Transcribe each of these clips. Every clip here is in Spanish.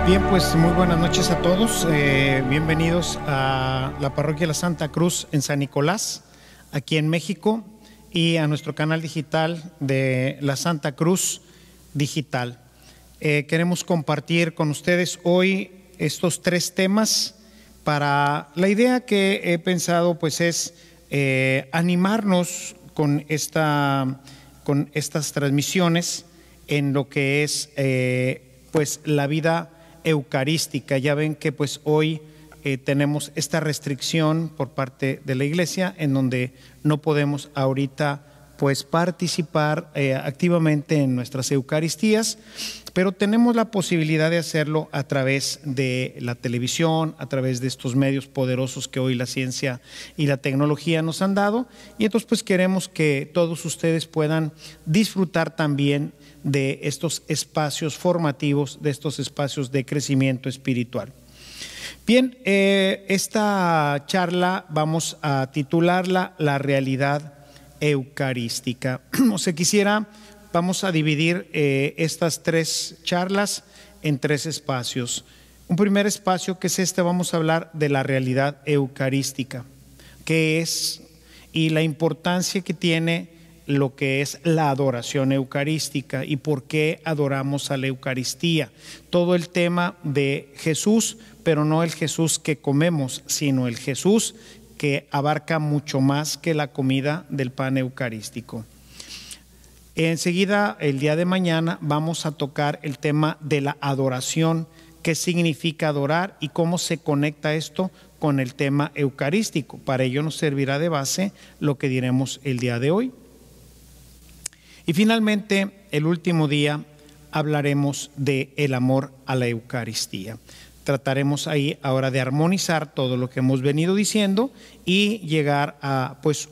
Bien, pues muy buenas noches a todos. Bienvenidos a la Parroquia La Santa Cruz en San Nicolás, aquí en México, y a nuestro canal digital de La Santa Cruz Digital. Queremos compartir con ustedes hoy estos tres temas. La idea que he pensado pues es animarnos con estas transmisiones en lo que es pues la vida eucarística. Ya ven que pues hoy tenemos esta restricción por parte de la Iglesia en donde no podemos ahorita pues participar activamente en nuestras Eucaristías, pero tenemos la posibilidad de hacerlo a través de la televisión, a través de estos medios poderosos que hoy la ciencia y la tecnología nos han dado, y entonces pues queremos que todos ustedes puedan disfrutar también de estos espacios formativos, de estos espacios de crecimiento espiritual. Bien, esta charla vamos a titularla La realidad eucarística. O sea, vamos a dividir estas tres charlas en tres espacios. Un primer espacio, que es vamos a hablar de la realidad eucarística, qué es y la importancia que tiene lo que es la adoración eucarística y por qué adoramos a la Eucaristía. Todo el tema de Jesús, pero no el Jesús que comemos, sino el Jesús que abarca mucho más que la comida del pan eucarístico. Enseguida, el día de mañana, vamos a tocar el tema de la adoración, qué significa adorar y cómo se conecta esto con el tema eucarístico. Para ello nos servirá de base lo que diremos el día de hoy. Y finalmente, el último día, hablaremos del amor a la Eucaristía. Trataremos ahí ahora de armonizar todo lo que hemos venido diciendo y llegar a pues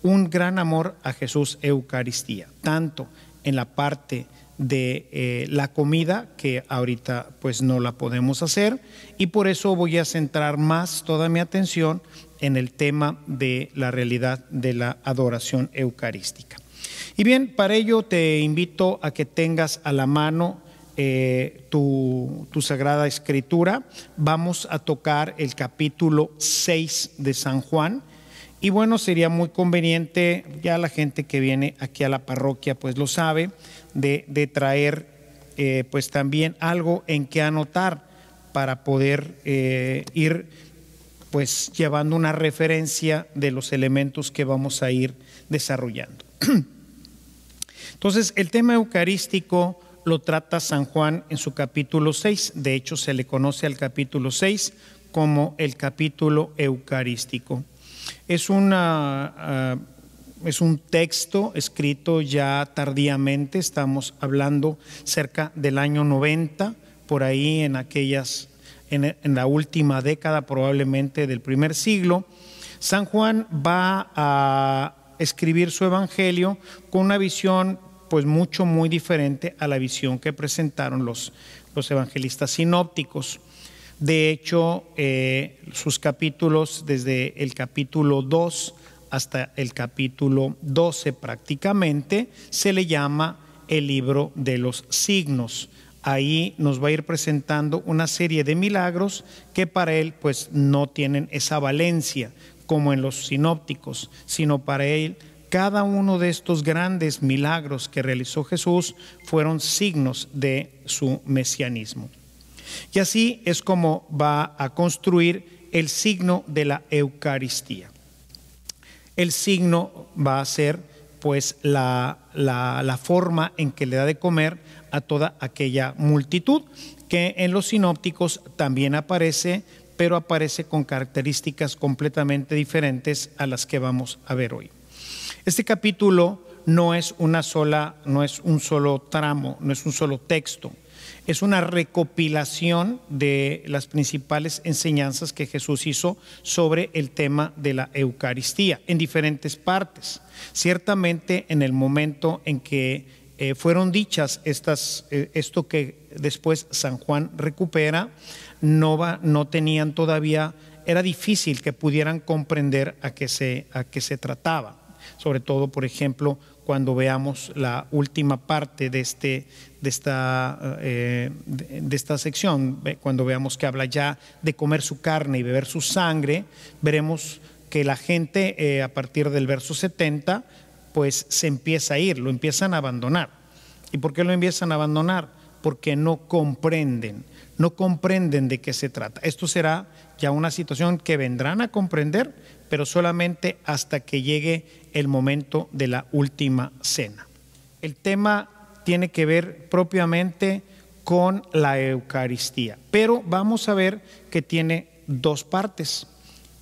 un gran amor a Jesús Eucaristía, tanto en la parte de la comida, que ahorita pues no la podemos hacer, y por eso voy a centrar más toda mi atención en el tema de la realidad de la adoración eucarística. Y bien, para ello te invito a que tengas a la mano tu Sagrada Escritura. Vamos a tocar el capítulo 6 de San Juan. Y bueno, sería muy conveniente, ya la gente que viene aquí a la parroquia pues lo sabe, de traer pues también algo en que anotar para poder ir pues llevando una referencia de los elementos que vamos a ir desarrollando. Entonces, el tema eucarístico lo trata San Juan en su capítulo 6. De hecho, se le conoce al capítulo 6 como el capítulo eucarístico. Es un texto escrito ya tardíamente, estamos hablando cerca del año 90, por ahí en la última década probablemente del primer siglo. San Juan va a escribir su evangelio con una visión pues muy diferente a la visión que presentaron los evangelistas sinópticos. De hecho, sus capítulos, desde el capítulo 2 hasta el capítulo 12 prácticamente, se le llama el libro de los signos. Ahí nos va a ir presentando una serie de milagros que para él pues no tienen esa valencia como en los sinópticos, sino para él cada uno de estos grandes milagros que realizó Jesús fueron signos de su mesianismo. Y así es como va a construir el signo de la Eucaristía. El signo va a ser pues la forma en que le da de comer a toda aquella multitud, que en los sinópticos también aparece, pero aparece con características completamente diferentes a las que vamos a ver hoy. Este capítulo no es un solo tramo, no es un solo texto. Es una recopilación de las principales enseñanzas que Jesús hizo sobre el tema de la Eucaristía en diferentes partes. Ciertamente en el momento en que fueron dichas esto que después San Juan recupera, no tenían todavía, era difícil que pudieran comprender a qué se trataba. sobre todo, por ejemplo, cuando veamos la última parte de esta sección, cuando veamos que habla ya de comer su carne y beber su sangre, veremos que la gente a partir del verso 70 pues se empieza a ir, lo empiezan a abandonar. ¿Y por qué lo empiezan a abandonar? Porque no comprenden de qué se trata. Esto será ya una situación que vendrán a comprender, pero solamente hasta que llegue el momento de la última cena. El tema tiene que ver propiamente con la Eucaristía, pero vamos a ver que tiene dos partes.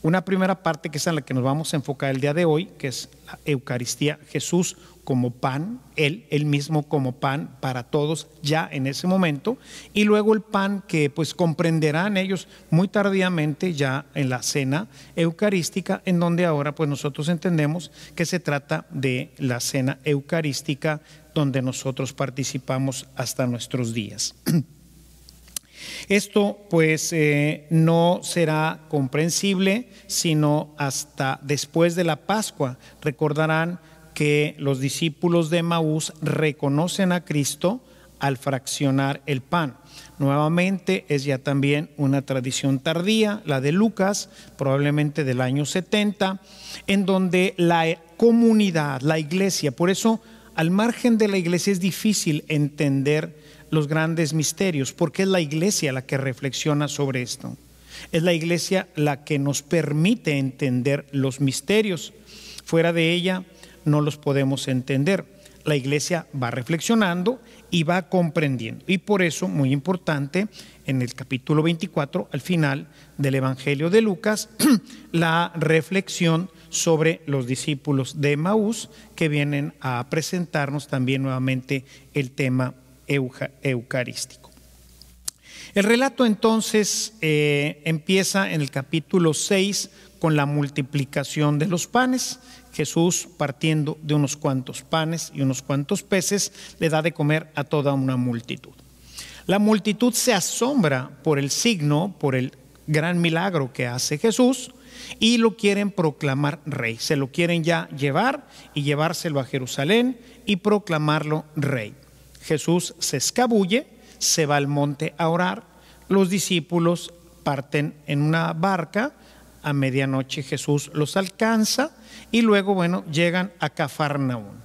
Una primera parte, que es en la que nos vamos a enfocar el día de hoy, que es la Eucaristía, Jesús como pan, Él mismo como pan para todos ya en ese momento, y luego el pan que pues comprenderán ellos muy tardíamente ya en la cena eucarística, en donde ahora pues nosotros entendemos que se trata de la cena eucarística donde nosotros participamos hasta nuestros días. Esto pues no será comprensible sino hasta después de la Pascua. Recordarán que los discípulos de Emaús reconocen a Cristo al fraccionar el pan. Nuevamente es ya también una tradición tardía, la de Lucas, probablemente del año 70, en donde la comunidad, la iglesia, por eso al margen de la iglesia es difícil entender los grandes misterios, porque es la iglesia la que reflexiona sobre esto. Es la iglesia la que nos permite entender los misterios. Fuera de ella no los podemos entender. La iglesia va reflexionando y va comprendiendo. Y por eso, muy importante, en el capítulo 24, al final del Evangelio de Lucas, la reflexión sobre los discípulos de Emaús, que vienen a presentarnos también nuevamente el tema eucarístico. El relato entonces empieza en el capítulo 6 con la multiplicación de los panes. Jesús, partiendo de unos cuantos panes y unos cuantos peces, le da de comer a toda una multitud. La multitud se asombra por el signo, por el gran milagro que hace Jesús, y lo quieren proclamar rey. Se lo quieren ya llevar y llevárselo a Jerusalén y proclamarlo rey. Jesús se escabulle, se va al monte a orar. Los discípulos parten en una barca. A medianoche Jesús los alcanza y luego, llegan a Cafarnaún.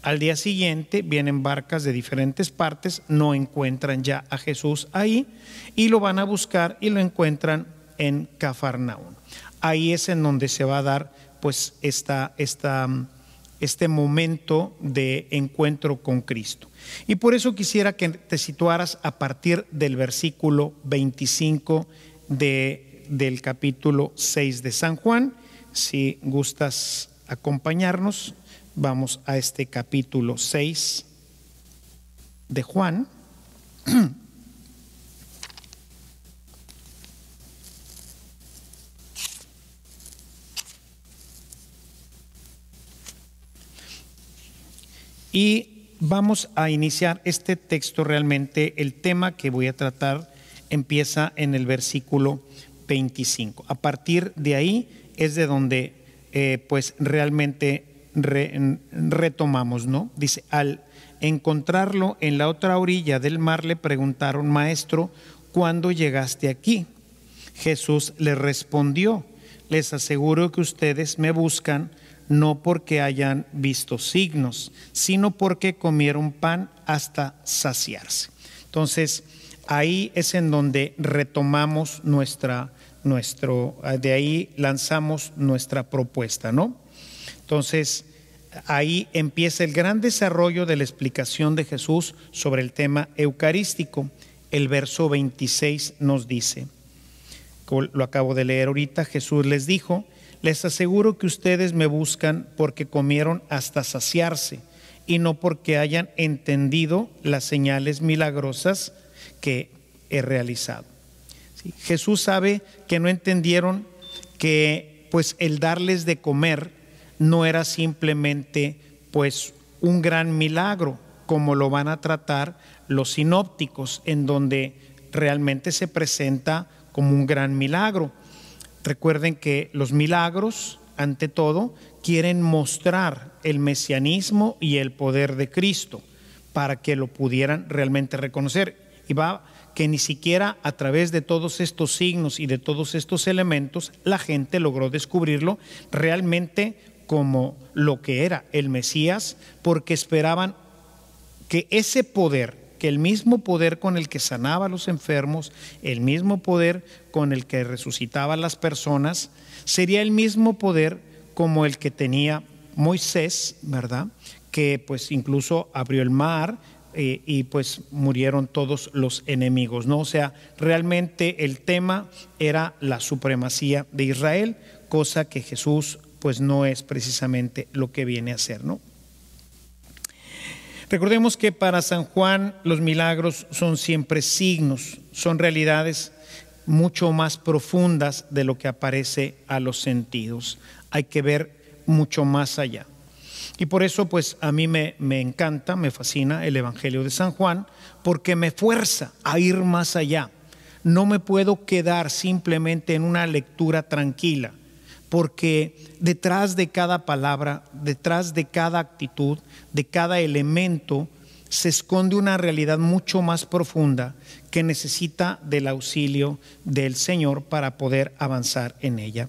Al día siguiente vienen barcas de diferentes partes, no encuentran ya a Jesús ahí y lo van a buscar y lo encuentran en Cafarnaún. Ahí es en donde se va a dar pues este momento de encuentro con Cristo. Y por eso quisiera que te situaras a partir del versículo 25 del capítulo 6 de San Juan. Si gustas acompañarnos, vamos a este capítulo 6 de Juan. Y vamos a iniciar este texto. Realmente el tema que voy a tratar empieza en el versículo 25. A partir de ahí es de donde pues realmente retomamos, ¿no? Dice: al encontrarlo en la otra orilla del mar le preguntaron: Maestro, ¿cuándo llegaste aquí? Jesús les respondió: les aseguro que ustedes me buscan no porque hayan visto signos, sino porque comieron pan hasta saciarse. Entonces, ahí es en donde retomamos de ahí lanzamos nuestra propuesta, ¿no? Entonces, ahí empieza el gran desarrollo de la explicación de Jesús sobre el tema eucarístico. El verso 26 nos dice, lo acabo de leer ahorita: Jesús les dijo: les aseguro que ustedes me buscan porque comieron hasta saciarse y no porque hayan entendido las señales milagrosas que he realizado. ¿Sí? Jesús sabe que no entendieron que pues el darles de comer no era simplemente pues un gran milagro, como lo van a tratar los sinópticos, en donde realmente se presenta como un gran milagro. Recuerden que los milagros ante todo, quieren mostrar el mesianismo y el poder de Cristo para que lo pudieran realmente reconocer. Y va que ni siquiera a través de todos estos signos y de todos estos elementos la gente logró descubrirlo realmente como lo que era el Mesías, porque esperaban que ese poder, que el mismo poder con el que sanaba a los enfermos, el mismo poder con el que resucitaba a las personas, sería el mismo poder como el que tenía Moisés, ¿verdad? Que pues incluso abrió el mar y pues murieron todos los enemigos, ¿no? O sea, realmente el tema era la supremacía de Israel, cosa que Jesús pues no es precisamente lo que viene a hacer, ¿no? Recordemos que para San Juan los milagros son siempre signos, son realidades mucho más profundas de lo que aparece a los sentidos. Hay que ver mucho más allá. Y por eso pues a mí me encanta, me fascina el Evangelio de San Juan, porque me fuerza a ir más allá. No me puedo quedar simplemente en una lectura tranquila, porque detrás de cada palabra, detrás de cada actitud, de cada elemento, se esconde una realidad mucho más profunda que necesita del auxilio del Señor para poder avanzar en ella.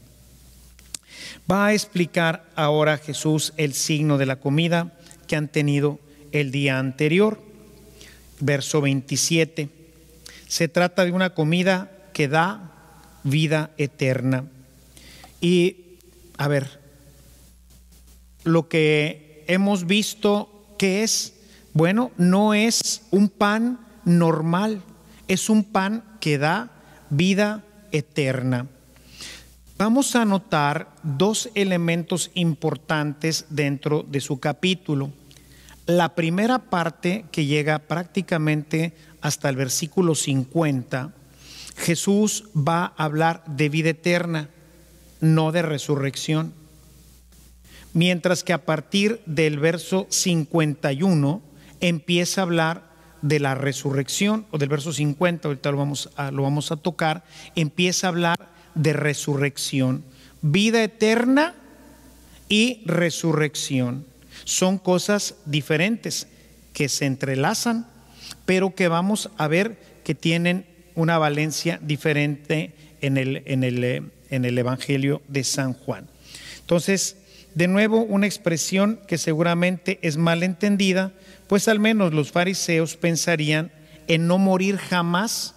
Va a explicar ahora Jesús el signo de la comida que han tenido el día anterior. Verso 27. Se trata de una comida que da vida eterna. Y, a ver, lo que hemos visto, ¿qué es? Bueno, no es un pan normal, es un pan que da vida eterna. Vamos a notar dos elementos importantes dentro de su capítulo. La primera parte, que llega prácticamente hasta el versículo 50, Jesús va a hablar de vida eterna, no de resurrección. Mientras que a partir del verso 51 empieza a hablar de la resurrección, o del verso 50, ahorita lo vamos a tocar, empieza a hablar de resurrección. Vida eterna y resurrección son cosas diferentes que se entrelazan, pero que vamos a ver que tienen una valencia diferente en el Evangelio de San Juan. Entonces, de nuevo, una expresión que seguramente es mal entendida, pues al menos los fariseos pensarían en no morir jamás,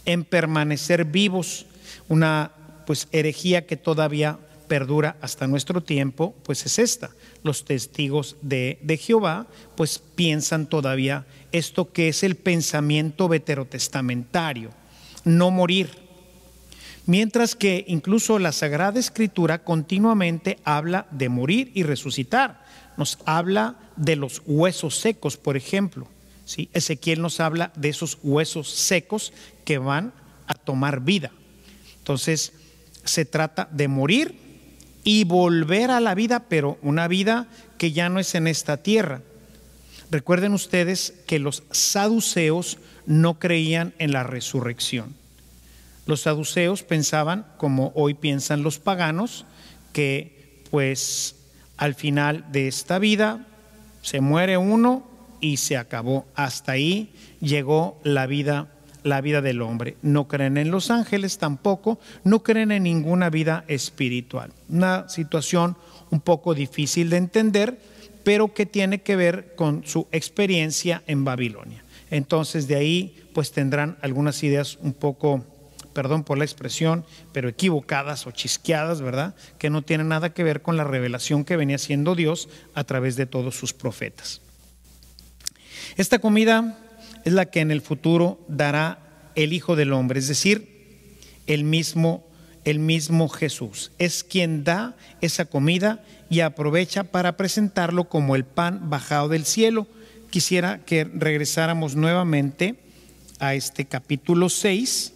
en permanecer vivos. Una pues herejía que todavía perdura hasta nuestro tiempo, pues es esta. Los testigos de Jehová pues piensan todavía esto, que es el pensamiento veterotestamentario, no morir. Mientras que incluso la Sagrada Escritura continuamente habla de morir y resucitar. Nos habla de los huesos secos, por ejemplo, ¿sí? Ezequiel nos habla de esos huesos secos que van a tomar vida. Entonces, se trata de morir y volver a la vida, pero una vida que ya no es en esta tierra. Recuerden ustedes que los saduceos no creían en la resurrección. Los saduceos pensaban, como hoy piensan los paganos, que pues al final de esta vida se muere uno y se acabó. Hasta ahí llegó la vida del hombre. No creen en los ángeles tampoco, no creen en ninguna vida espiritual. Una situación un poco difícil de entender, pero que tiene que ver con su experiencia en Babilonia. Entonces de ahí pues tendrán algunas ideas un poco, perdón por la expresión, pero equivocadas o chisqueadas, ¿verdad? Que no tienen nada que ver con la revelación que venía haciendo Dios a través de todos sus profetas. Esta comida es la que en el futuro dará el Hijo del Hombre, es decir, el mismo Jesús. Es quien da esa comida y aprovecha para presentarlo como el pan bajado del cielo. Quisiera que regresáramos nuevamente a este capítulo 6.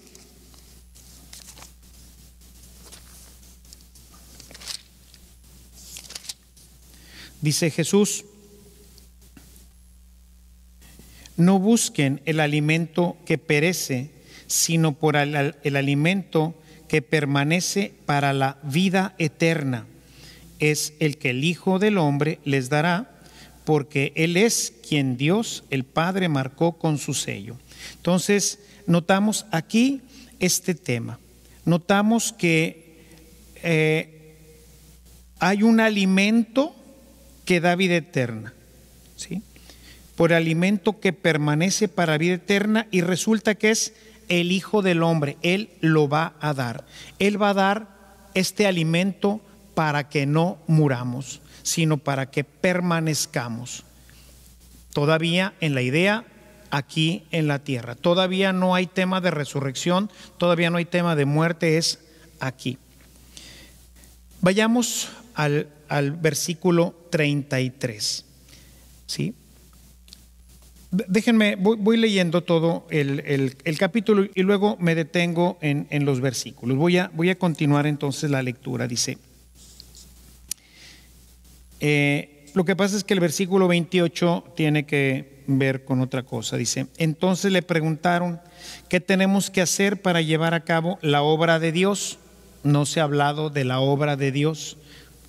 Dice Jesús: no busquen el alimento que perece, sino por el alimento que permanece para la vida eterna es el que el Hijo del Hombre les dará, porque Él es quien Dios, el Padre, marcó con su sello. Entonces, notamos aquí este tema. Notamos que hay un alimento que da vida eterna, ¿sí? Por alimento que permanece para vida eterna, y resulta que es el Hijo del Hombre. Él lo va a dar. Él va a dar este alimento para que no muramos, sino para que permanezcamos. Todavía en la idea aquí en la tierra. Todavía no hay tema de resurrección, todavía no hay tema de muerte, es aquí. Vayamos al versículo 33. ¿Sí? Déjenme, voy leyendo todo el capítulo y luego me detengo en los versículos. Voy a continuar entonces la lectura. Dice, lo que pasa es que el versículo 28 tiene que ver con otra cosa. Dice, entonces le preguntaron, ¿qué tenemos que hacer para llevar a cabo la obra de Dios? No se ha hablado de la obra de Dios.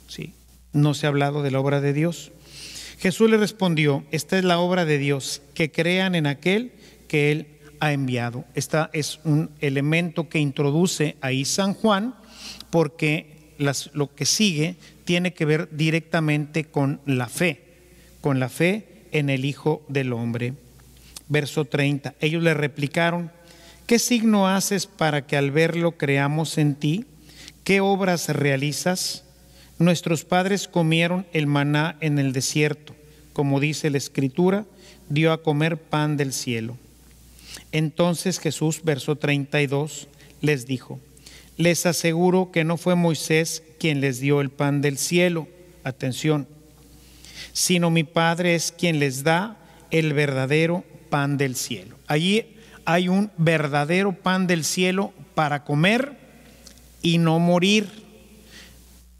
Sí, no se ha hablado de la obra de Dios. Jesús le respondió, esta es la obra de Dios, que crean en aquel que Él ha enviado. Esta es un elemento que introduce ahí San Juan, porque lo que sigue tiene que ver directamente con la fe en el Hijo del Hombre. Verso 30, ellos le replicaron, ¿qué signo haces para que al verlo creamos en ti? ¿Qué obras realizas? Nuestros padres comieron el maná en el desierto, como dice la Escritura, dio a comer pan del cielo. Entonces Jesús, verso 32, les dijo, les aseguro que no fue Moisés quien les dio el pan del cielo, atención, sino mi Padre es quien les da el verdadero pan del cielo. Allí hay un verdadero pan del cielo para comer y no morir.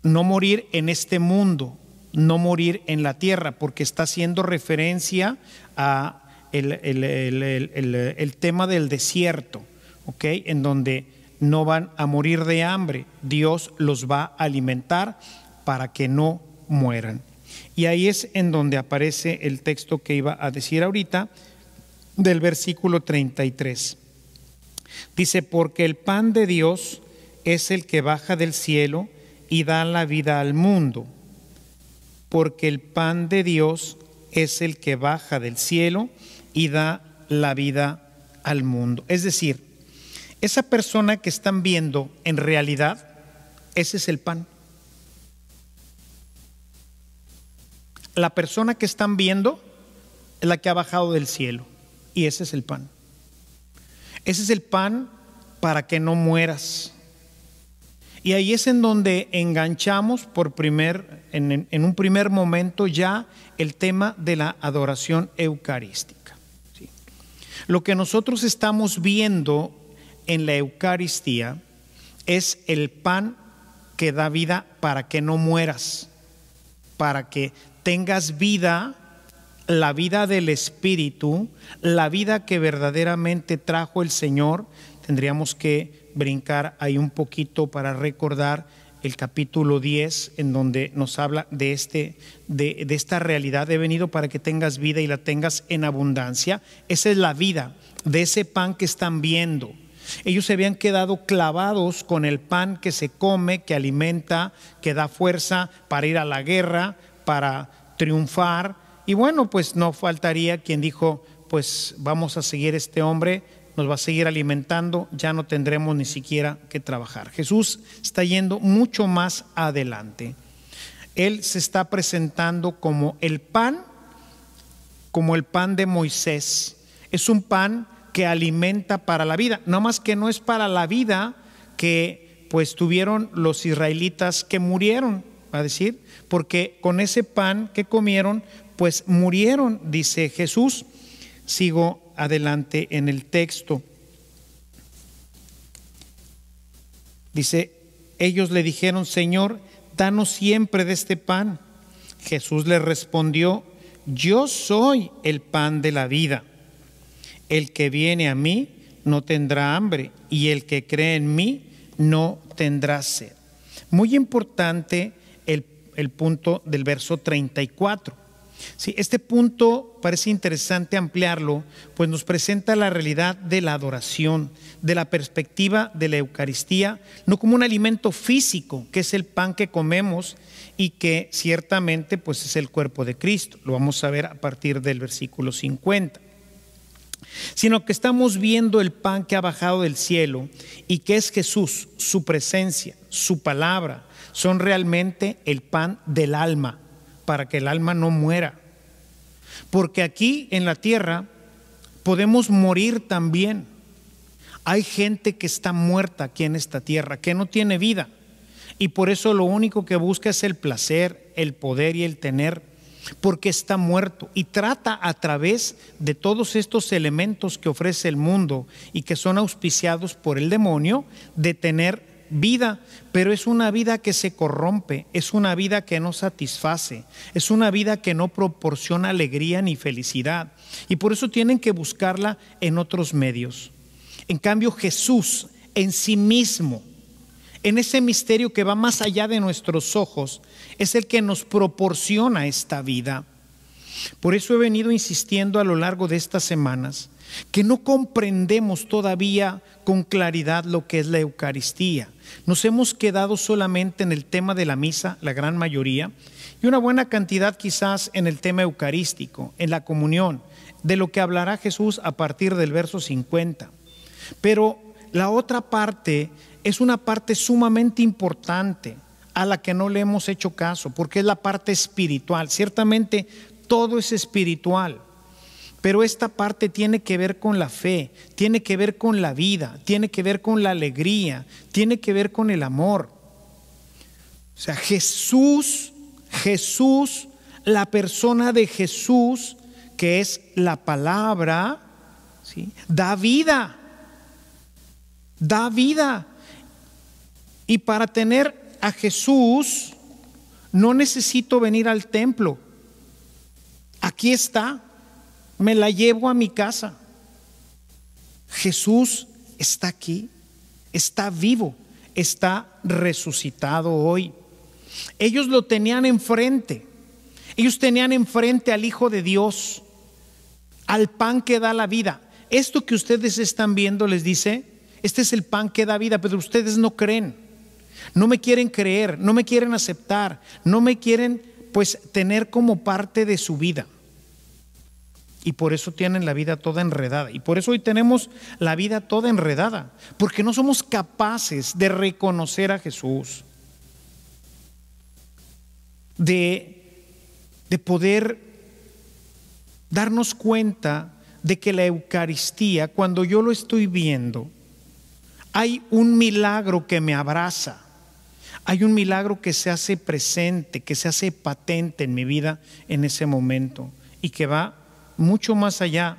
No morir en este mundo, no morir en la tierra, porque está haciendo referencia a el tema del desierto, ¿ok? En donde no van a morir de hambre, Dios los va a alimentar para que no mueran. Y ahí es en donde aparece el texto que iba a decir ahorita, del versículo 33. Dice, porque el pan de Dios es el que baja del cielo y da la vida al mundo, porque el pan de Dios es el que baja del cielo y da la vida al mundo. Es decir, esa persona que están viendo, en realidad, ese es el pan. La persona que están viendo es la que ha bajado del cielo, y ese es el pan. Ese es el pan para que no mueras. Y ahí es en donde enganchamos en un primer momento ya el tema de la adoración eucarística. ¿Sí? Lo que nosotros estamos viendo en la Eucaristía es el pan que da vida para que no mueras, para que tengas vida, la vida del Espíritu, la vida que verdaderamente trajo el Señor. Tendríamos que brincar ahí un poquito para recordar el capítulo 10, en donde nos habla de esta realidad. He venido para que tengas vida y la tengas en abundancia. Esa es la vida de ese pan que están viendo. Ellos se habían quedado clavados con el pan que se come, que alimenta, que da fuerza para ir a la guerra, para triunfar. Y bueno, pues no faltaría quien dijo, pues vamos a seguir este hombre, nos va a seguir alimentando, ya no tendremos ni siquiera que trabajar. Jesús está yendo mucho más adelante. Él se está presentando como el pan de Moisés. Es un pan que alimenta para la vida, no más que no es para la vida que pues tuvieron los israelitas que murieron, va a decir, porque con ese pan que comieron pues murieron, dice Jesús. Sigo adelante en el texto. Dice, ellos le dijeron, Señor, danos siempre de este pan. Jesús les respondió, yo soy el pan de la vida. El que viene a mí no tendrá hambre, y el que cree en mí no tendrá sed. Muy importante el punto del verso 34. Sí, este punto parece interesante ampliarlo, pues nos presenta la realidad de la adoración, de la perspectiva de la Eucaristía, no como un alimento físico, que es el pan que comemos y que ciertamente pues es el cuerpo de Cristo. Lo vamos a ver a partir del versículo 50. Sino que estamos viendo el pan que ha bajado del cielo y que es Jesús, su presencia, su palabra, son realmente el pan del alma, para que el alma no muera. Porque aquí en la tierra podemos morir también. Hay gente que está muerta aquí en esta tierra, que no tiene vida, y por eso lo único que busca es el placer, el poder y el tener, porque está muerto, y trata a través de todos estos elementos que ofrece el mundo y que son auspiciados por el demonio de tener vida, pero es una vida que se corrompe, es una vida que no satisface, es una vida que no proporciona alegría ni felicidad, y por eso tienen que buscarla en otros medios. En cambio, Jesús en sí mismo, en ese misterio que va más allá de nuestros ojos, es el que nos proporciona esta vida. Por eso he venido insistiendo a lo largo de estas semanas que no comprendemos todavía con claridad lo que es la Eucaristía. Nos hemos quedado solamente en el tema de la misa, la gran mayoría, y una buena cantidad quizás en el tema eucarístico, en la comunión, de lo que hablará Jesús a partir del verso 50. Pero la otra parte es una parte sumamente importante a la que no le hemos hecho caso, porque es la parte espiritual. Ciertamente todo es espiritual, pero esta parte tiene que ver con la fe, tiene que ver con la vida, tiene que ver con la alegría, tiene que ver con el amor. O sea, Jesús, la persona de Jesús, que es la palabra, ¿sí?, da vida. Da vida. Y para tener a Jesús no necesito venir al templo. Aquí está, me la llevo a mi casa. Jesús está aquí, está vivo, está resucitado hoy. Ellos lo tenían enfrente. Ellos tenían enfrente al Hijo de Dios, al pan que da la vida. Esto que ustedes están viendo, les dice, este es el pan que da vida, pero ustedes no creen, no me quieren creer, no me quieren aceptar, no me quieren pues tener como parte de su vida. Y por eso tienen la vida toda enredada. Y por eso hoy tenemos la vida toda enredada, porque no somos capaces de reconocer a Jesús, de poder darnos cuenta de que la Eucaristía, cuando yo lo estoy viendo, hay un milagro que me abraza, hay un milagro que se hace presente, que se hace patente en mi vida en ese momento, y que va mucho más allá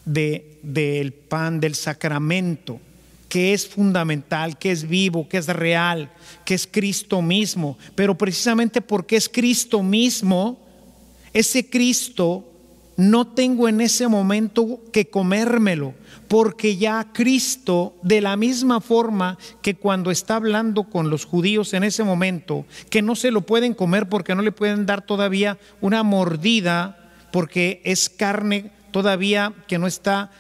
del pan, del sacramento, que es fundamental, que es vivo, que es real, que es Cristo mismo. Pero precisamente porque es Cristo mismo, ese Cristo, no tengo en ese momento que comérmelo, porque ya Cristo, de la misma forma que cuando está hablando con los judíos en ese momento, que no se lo pueden comer porque no le pueden dar todavía una mordida, porque es carne todavía que no está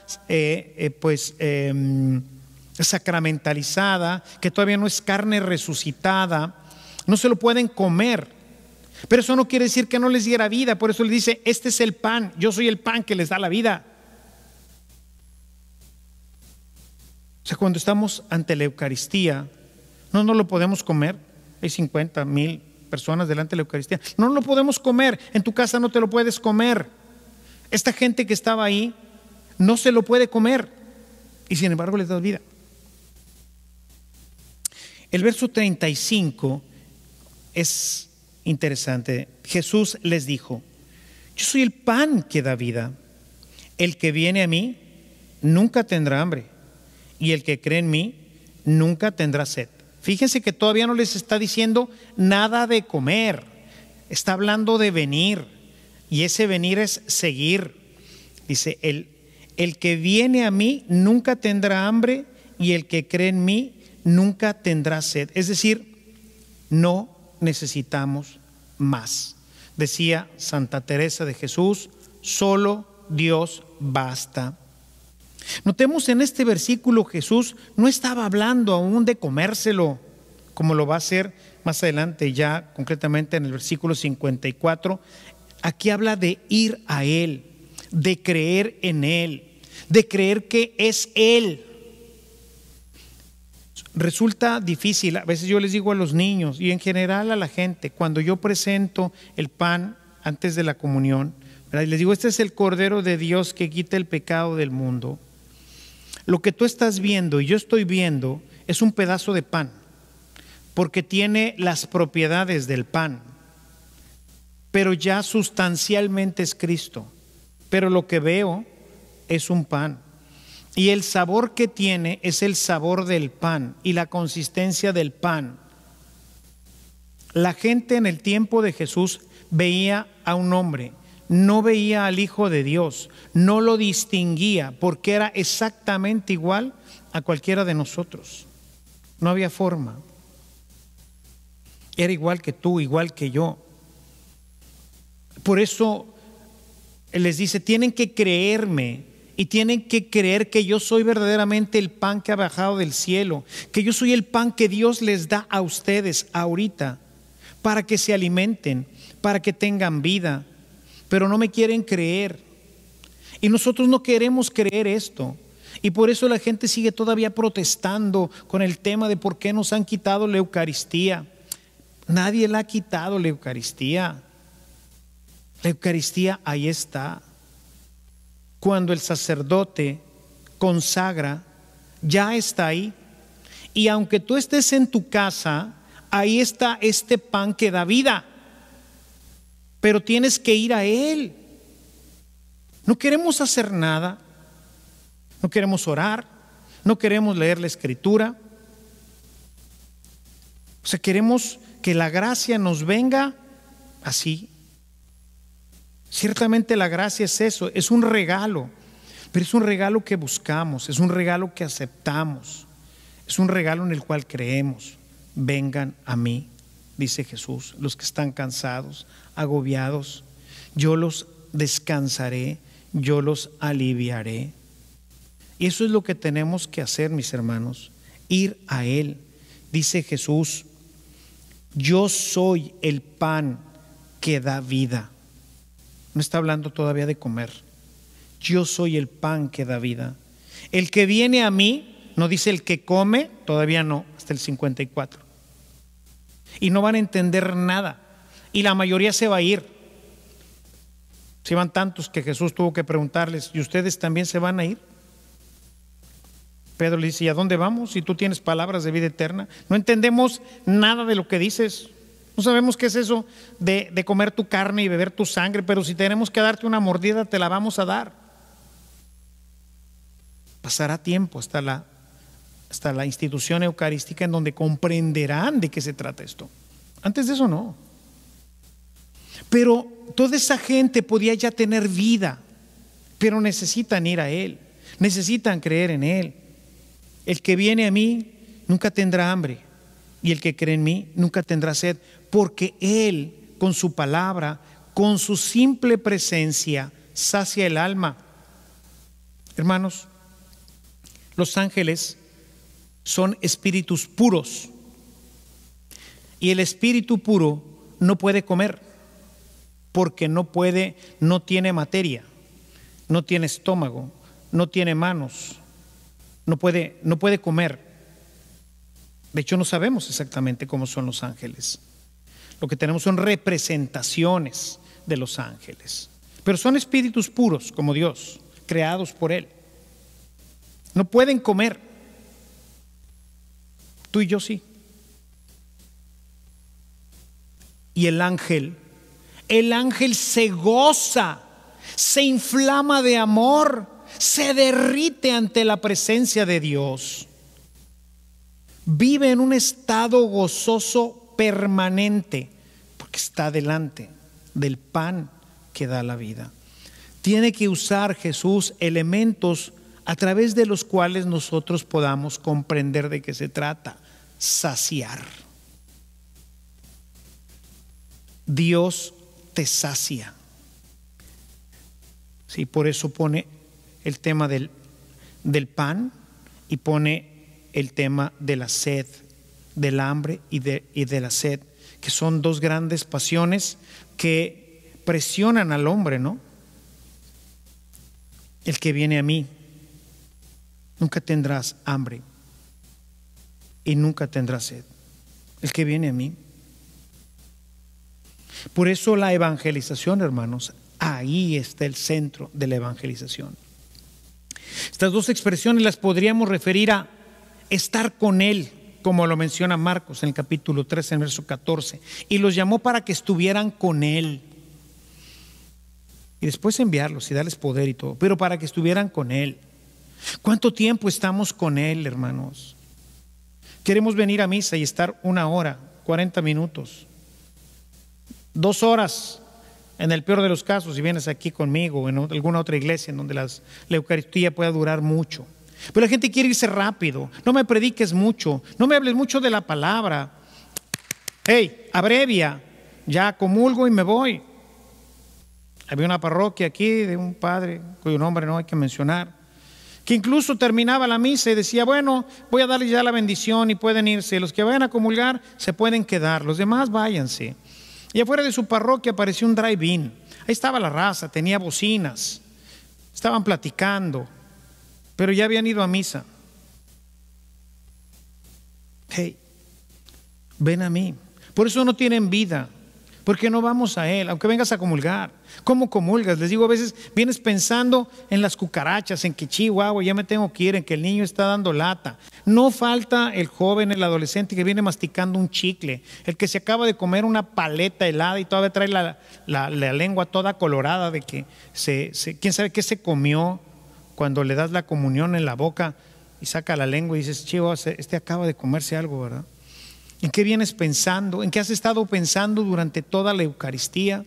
sacramentalizada, que todavía no es carne resucitada, no se lo pueden comer. Pero eso no quiere decir que no les diera vida. Por eso le dice, este es el pan, yo soy el pan que les da la vida. O sea, cuando estamos ante la Eucaristía, no lo podemos comer. Hay 50,000 personas delante de la Eucaristía. No lo podemos comer. En tu casa no te lo puedes comer. Esta gente que estaba ahí no se lo puede comer, y sin embargo les da vida. El verso 35 es interesante. Jesús les dijo: yo soy el pan que da vida. El que viene a mí nunca tendrá hambre, y el que cree en mí nunca tendrá sed. Fíjense que todavía no les está diciendo nada de comer, está hablando de venir, y ese venir es seguir. Dice, el que viene a mí nunca tendrá hambre, y el que cree en mí nunca tendrás sed. Es decir, no necesitamos más. Decía Santa Teresa de Jesús, solo Dios basta. Notemos en este versículo, Jesús no estaba hablando aún de comérselo, como lo va a hacer más adelante, ya concretamente en el versículo 54. Aquí habla de ir a Él, de creer en Él, de creer que es Él. Resulta difícil, a veces yo les digo a los niños y en general a la gente, cuando yo presento el pan antes de la comunión, ¿verdad? Y les digo, este es el Cordero de Dios que quita el pecado del mundo. Lo que tú estás viendo y yo estoy viendo es un pedazo de pan, porque tiene las propiedades del pan, pero ya sustancialmente es Cristo. Pero lo que veo es un pan. Y el sabor que tiene es el sabor del pan y la consistencia del pan. La gente en el tiempo de Jesús veía a un hombre, no veía al Hijo de Dios, no lo distinguía porque era exactamente igual a cualquiera de nosotros. No había forma. Era igual que tú, igual que yo. Por eso Él les dice, tienen que creerme. Y tienen que creer que yo soy verdaderamente el pan que ha bajado del cielo, que yo soy el pan que Dios les da a ustedes ahorita, para que se alimenten, para que tengan vida, pero no me quieren creer. Y nosotros no queremos creer esto. Y por eso la gente sigue todavía protestando con el tema de por qué nos han quitado la Eucaristía. Nadie le ha quitado la Eucaristía. La Eucaristía ahí está. Cuando el sacerdote consagra, ya está ahí. Y aunque tú estés en tu casa, ahí está este pan que da vida. Pero tienes que ir a Él. No queremos hacer nada. No queremos orar. No queremos leer la Escritura. O sea, queremos que la gracia nos venga así. Ciertamente la gracia es eso, es un regalo, pero es un regalo que buscamos, es un regalo que aceptamos, es un regalo en el cual creemos. Vengan a mí, dice Jesús, los que están cansados, agobiados, yo los descansaré, yo los aliviaré. Y eso es lo que tenemos que hacer, mis hermanos, ir a Él. Dice Jesús, yo soy el pan que da vida. No está hablando todavía de comer. Yo soy el pan que da vida. El que viene a mí, no dice el que come, todavía no, hasta el 54. Y no van a entender nada. Y la mayoría se va a ir. Si van tantos que Jesús tuvo que preguntarles, ¿y ustedes también se van a ir? Pedro le dice, ¿y a dónde vamos? Si tú tienes palabras de vida eterna. No entendemos nada de lo que dices. No sabemos qué es eso de comer tu carne y beber tu sangre, pero si tenemos que darte una mordida, te la vamos a dar. Pasará tiempo hasta la institución eucarística en donde comprenderán de qué se trata esto. Antes de eso no. Pero toda esa gente podía ya tener vida, pero necesitan ir a Él, necesitan creer en Él. El que viene a mí nunca tendrá hambre, y el que cree en mí nunca tendrá sed, porque Él, con su palabra, con su simple presencia, sacia el alma. Hermanos, los ángeles son espíritus puros, y el espíritu puro no puede comer, porque no tiene materia, no tiene estómago, no tiene manos, no puede comer. De hecho, no sabemos exactamente cómo son los ángeles. Lo que tenemos son representaciones de los ángeles, pero son espíritus puros como Dios, creados por Él. No pueden comer. Tú y yo sí. Y el ángel se goza, se inflama de amor, se derrite ante la presencia de Dios. Vive en un estado gozoso permanente, porque está delante del pan que da la vida. Tiene que usar Jesús elementos a través de los cuales nosotros podamos comprender de qué se trata. Saciar. Dios te sacia. Sí, por eso pone el tema del pan y pone el tema de la sed, del hambre y de la sed, que son dos grandes pasiones que presionan al hombre, ¿no? El que viene a mí, nunca tendrás hambre y nunca tendrás sed. El que viene a mí. Por eso la evangelización, hermanos, ahí está el centro de la evangelización. Estas dos expresiones las podríamos referir a estar con Él, como lo menciona Marcos en el capítulo 3, en el verso 14. Y los llamó para que estuvieran con Él. Y después enviarlos y darles poder y todo, pero para que estuvieran con Él. ¿Cuánto tiempo estamos con Él, hermanos? Queremos venir a misa y estar 1 hora, 40 minutos, 2 horas, en el peor de los casos, si vienes aquí conmigo o en alguna otra iglesia en donde la Eucaristía pueda durar mucho. Pero la gente quiere irse rápido. No me prediques mucho, no me hables mucho de la palabra. Hey, abrevia, ya comulgo y me voy. Había una parroquia aquí de un padre cuyo nombre no hay que mencionar, que incluso terminaba la misa y decía: bueno, voy a darles ya la bendición y pueden irse. Los que vayan a comulgar se pueden quedar, los demás váyanse. Y afuera de su parroquia apareció un drive-in. Ahí estaba la raza, tenía bocinas, estaban platicando, pero ya habían ido a misa. Hey, ven a mí. Por eso no tienen vida, porque no vamos a Él, aunque vengas a comulgar. ¿Cómo comulgas? Les digo, a veces vienes pensando en las cucarachas, en que chihuahua, ya me tengo que ir, en que el niño está dando lata. No falta el joven, el adolescente que viene masticando un chicle, el que se acaba de comer una paleta helada y todavía trae la lengua toda colorada de que quién sabe qué se comió. Cuando le das la comunión en la boca y saca la lengua y dices: chihuahua, este acaba de comerse algo, ¿verdad? ¿En qué vienes pensando? ¿En qué has estado pensando durante toda la Eucaristía?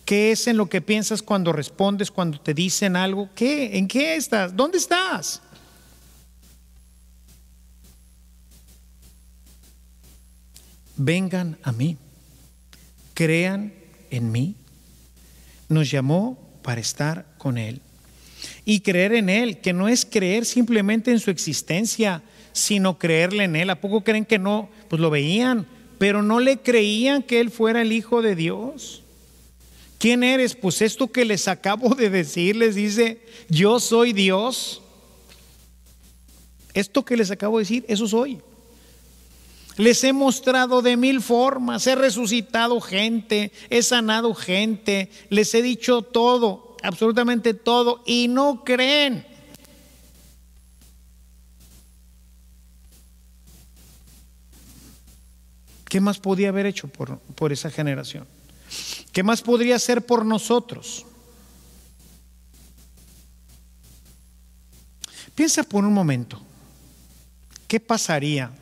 ¿Qué es en lo que piensas cuando respondes, cuando te dicen algo? ¿Qué? ¿En qué estás? ¿Dónde estás? Vengan a mí, crean en mí. Nos llamó para estar con Él y creer en Él, que no es creer simplemente en su existencia, sino creerle en Él. ¿A poco creen que no? Pues lo veían, pero no le creían que Él fuera el Hijo de Dios. ¿Quién eres? Pues esto que les acabo de decir, les dice: yo soy Dios. Esto que les acabo de decir, eso soy. Les he mostrado de 1000 formas, he resucitado gente, he sanado gente, les he dicho todo, absolutamente todo, y no creen. ¿Qué más podía haber hecho por esa generación? ¿Qué más podría hacer por nosotros? Piensa por un momento, ¿qué pasaría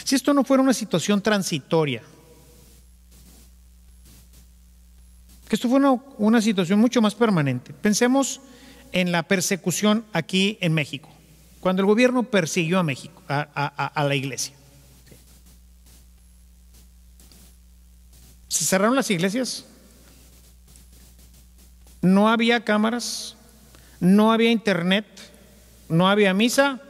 si esto no fuera una situación transitoria? Que esto fuera una situación mucho más permanente. Pensemos en la persecución aquí en México, cuando el gobierno persiguió a México, a la iglesia. Se cerraron las iglesias, no había cámaras, no había internet, no había misa,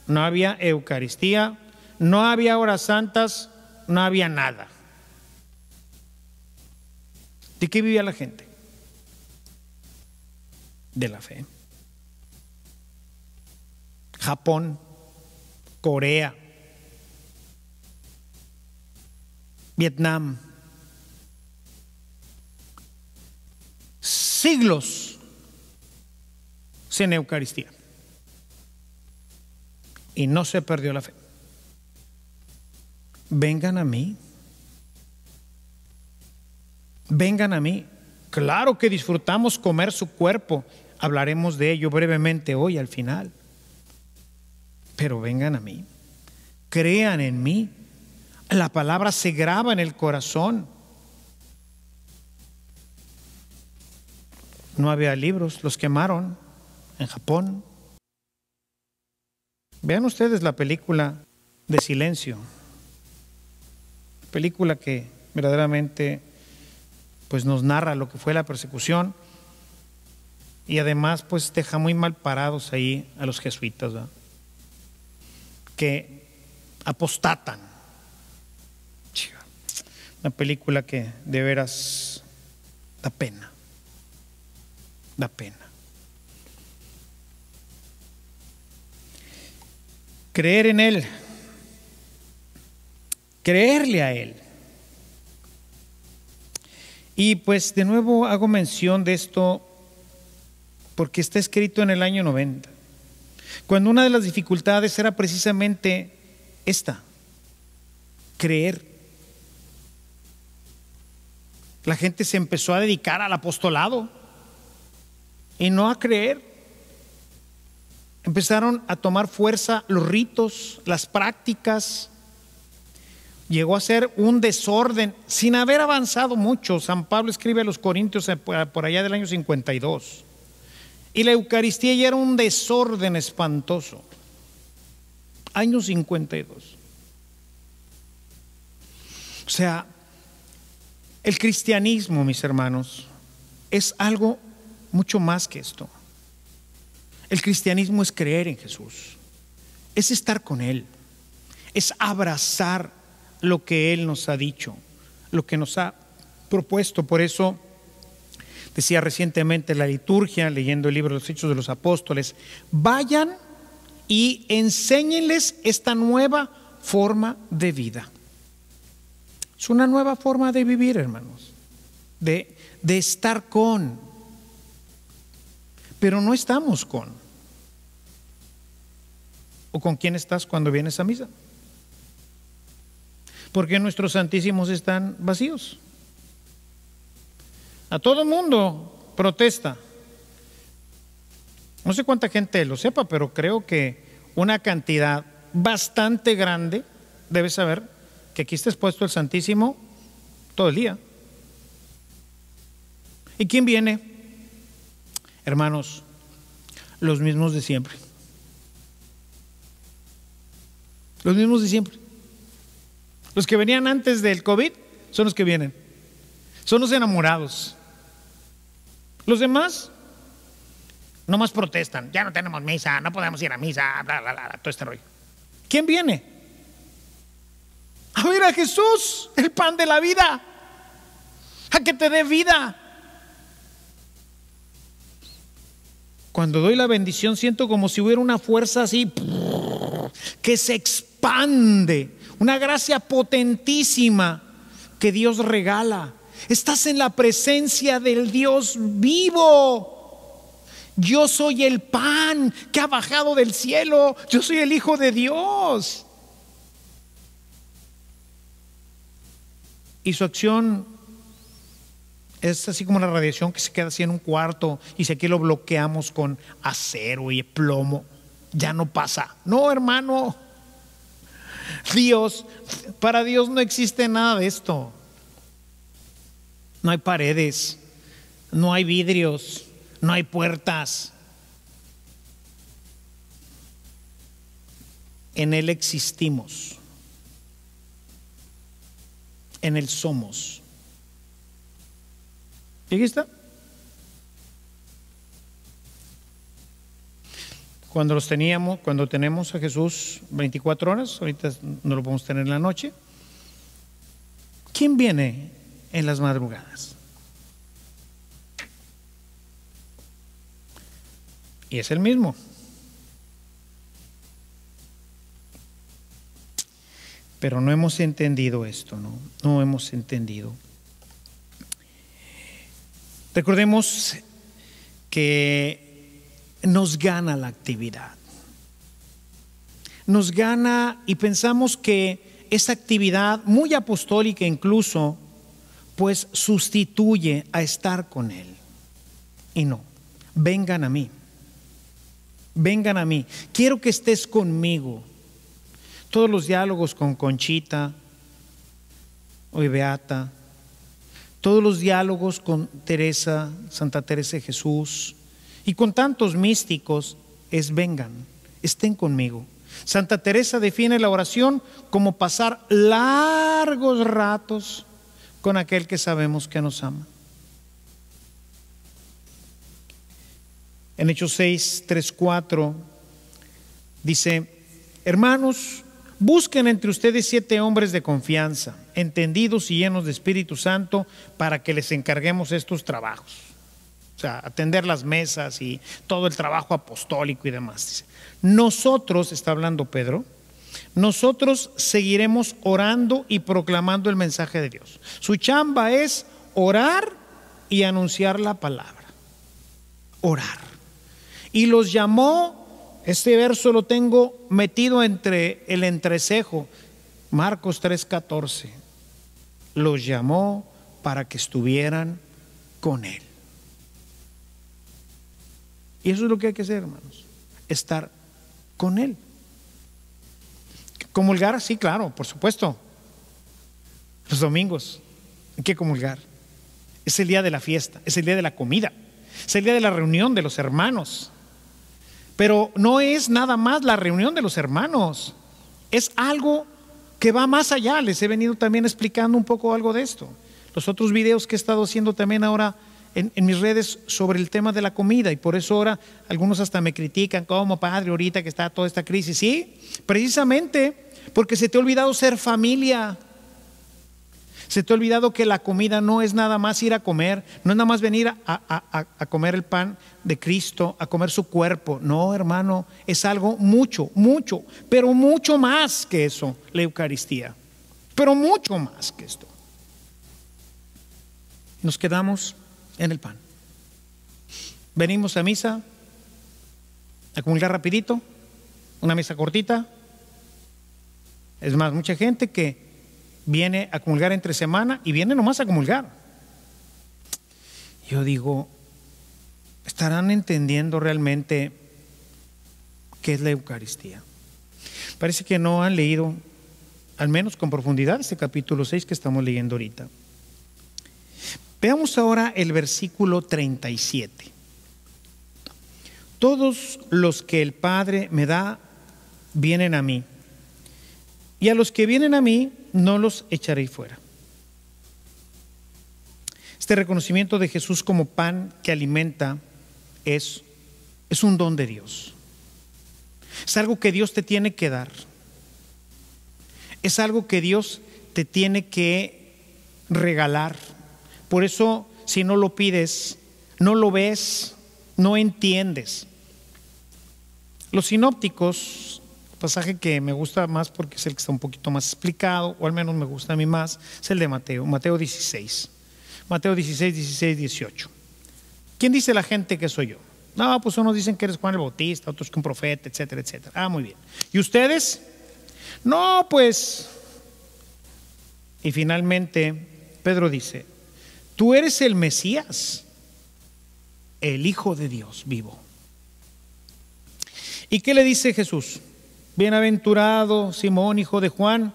no había Eucaristía, no había horas santas, no había nada. ¿De qué vivía la gente? De la fe. Japón, Corea, Vietnam, siglos sin Eucaristía, y no se perdió la fe. Vengan a mí. Vengan a mí. Claro que disfrutamos comer su cuerpo. Hablaremos de ello brevemente hoy al final. Pero vengan a mí. Crean en mí. La palabra se graba en el corazón. No había libros, los quemaron. en Japón. Vean ustedes la película de Silencio, película que verdaderamente pues nos narra lo que fue la persecución y además pues deja muy mal parados ahí a los jesuitas, ¿verdad?, que apostatan. Una película que de veras da pena, da pena. Creer en Él, creerle a Él. Y pues de nuevo hago mención de esto porque está escrito en el año 90, cuando una de las dificultades era precisamente esta: creer. La gente se empezó a dedicar al apostolado y no a creer. Empezaron a tomar fuerza los ritos, las prácticas. Llegó a ser un desorden sin haber avanzado mucho. San Pablo escribe a los Corintios por allá del año 52. Y la Eucaristía ya era un desorden espantoso. Año 52. O sea, el cristianismo, mis hermanos, es algo mucho más que esto. El cristianismo es creer en Jesús, es estar con Él, es abrazar lo que Él nos ha dicho, lo que nos ha propuesto. Por eso decía recientemente la liturgia, leyendo el libro de los Hechos de los Apóstoles: vayan y enséñenles esta nueva forma de vida. Es una nueva forma de vivir, hermanos, de estar con, pero no estamos con. ¿O con quién estás cuando vienes a misa? Porque nuestros santísimos están vacíos. A todo el mundo protesta. No sé cuánta gente lo sepa, pero creo que una cantidad bastante grande debe saber que aquí está expuesto el Santísimo todo el día. ¿Y quién viene? Hermanos, los mismos de siempre. Los mismos de siempre. Los que venían antes del COVID son los que vienen. Son los enamorados. Los demás nomás protestan. Ya no tenemos misa, no podemos ir a misa, bla, bla, bla, todo este rollo. ¿Quién viene? A ver a Jesús, el pan de la vida, a que te dé vida. Cuando doy la bendición siento como si hubiera una fuerza así que se expande, una gracia potentísima que Dios regala. Estás en la presencia del Dios vivo. Yo soy el pan que ha bajado del cielo. Yo soy el Hijo de Dios. Y su acción es así como la radiación que se queda así en un cuarto y si aquí lo bloqueamos con acero y plomo, ya no pasa. No, hermano. Para Dios no existe nada de esto. No hay paredes, no hay vidrios, no hay puertas. En Él existimos. En Él somos. ¿Y aquí está? Cuando tenemos a Jesús 24 horas, ahorita no lo podemos tener en la noche. ¿Quién viene en las madrugadas? Y es el mismo. Pero no hemos entendido esto, ¿no? No hemos entendido. Recordemos que nos gana la actividad. Nos gana y pensamos que esa actividad, muy apostólica incluso, pues sustituye a estar con Él. Y no, vengan a mí. Vengan a mí. Quiero que estés conmigo. Todos los diálogos con Conchita, hoy Beata, todos los diálogos con Teresa, Santa Teresa de Jesús, Y con tantos místicos es vengan, estén conmigo. Santa Teresa define la oración como pasar largos ratos con aquel que sabemos que nos ama. En Hechos 6, 3, 4 dice: hermanos, busquen entre ustedes 7 hombres de confianza, entendidos y llenos de Espíritu Santo, para que les encarguemos estos trabajos. O sea, atender las mesas y todo el trabajo apostólico y demás. Dice, nosotros, está hablando Pedro, nosotros seguiremos orando y proclamando el mensaje de Dios. Su chamba es orar y anunciar la palabra. Orar. Y los llamó, este verso lo tengo metido entre el entrecejo, Marcos 3:14. Los llamó para que estuvieran con él. Y eso es lo que hay que hacer, hermanos, estar con él. Comulgar, sí, claro, por supuesto. Los domingos hay que comulgar. Es el día de la fiesta, es el día de la comida, es el día de la reunión de los hermanos. Pero no es nada más la reunión de los hermanos, es algo que va más allá. Les he venido también explicando un poco algo de esto. Los otros videos que he estado haciendo también ahora en mis redes sobre el tema de la comida, y por eso ahora algunos hasta me critican como padre ahorita que está toda esta crisis. Sí, precisamente porque se te ha olvidado ser familia. Se te ha olvidado que la comida no es nada más ir a comer, no es nada más venir a comer el pan de Cristo, a comer su cuerpo. No, hermano, es algo mucho, mucho, pero mucho más que eso, la Eucaristía. Pero mucho más que esto. Nos quedamos en el pan. Venimos a misa, a comulgar rapidito, una misa cortita. Es más, mucha gente que viene a comulgar entre semana y viene nomás a comulgar. Yo digo, ¿estarán entendiendo realmente qué es la Eucaristía? Parece que no han leído, al menos con profundidad, este capítulo 6 que estamos leyendo ahorita. Veamos ahora el versículo 37. Todos los que el Padre me da, vienen a mí, y a los que vienen a mí, no los echaré fuera. Este reconocimiento de Jesús como pan que alimenta es un don de Dios. Es algo que Dios te tiene que dar. Es algo que Dios te tiene que regalar. Por eso, si no lo pides, no lo ves, no entiendes. Los sinópticos, pasaje que me gusta más porque es el que está un poquito más explicado, o al menos me gusta a mí más, es el de Mateo 16. Mateo 16, 16, 18. ¿Quién dice la gente que soy yo? No, pues unos dicen que eres Juan el Bautista, otros que un profeta, etcétera, etcétera. Ah, muy bien. ¿Y ustedes? No, pues. Y finalmente Pedro dice, tú eres el Mesías, el Hijo de Dios vivo. ¿Y qué le dice Jesús? Bienaventurado Simón, hijo de Juan,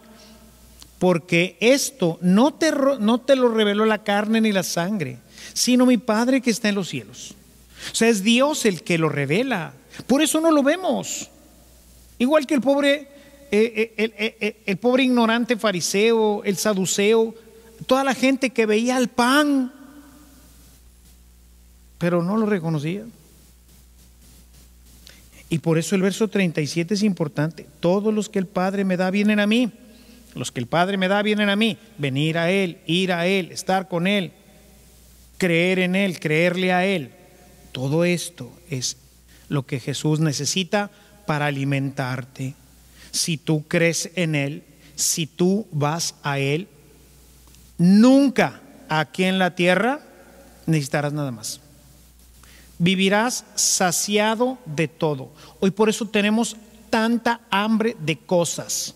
porque esto no te lo reveló la carne ni la sangre, sino mi Padre que está en los cielos. O sea, es Dios el que lo revela. Por eso no lo vemos. Igual que el pobre ignorante fariseo, el saduceo, toda la gente que veía el pan, pero no lo reconocía. Y por eso el verso 37 es importante. Todos los que el Padre me da vienen a mí. Los que el Padre me da vienen a mí. Venir a Él, ir a Él, estar con Él, creer en Él, creerle a Él. Todo esto es lo que Jesús necesita para alimentarte. Si tú crees en Él, si tú vas a Él, nunca aquí en la tierra necesitarás nada más. Vivirás saciado de todo. Hoy por eso tenemos tanta hambre de cosas.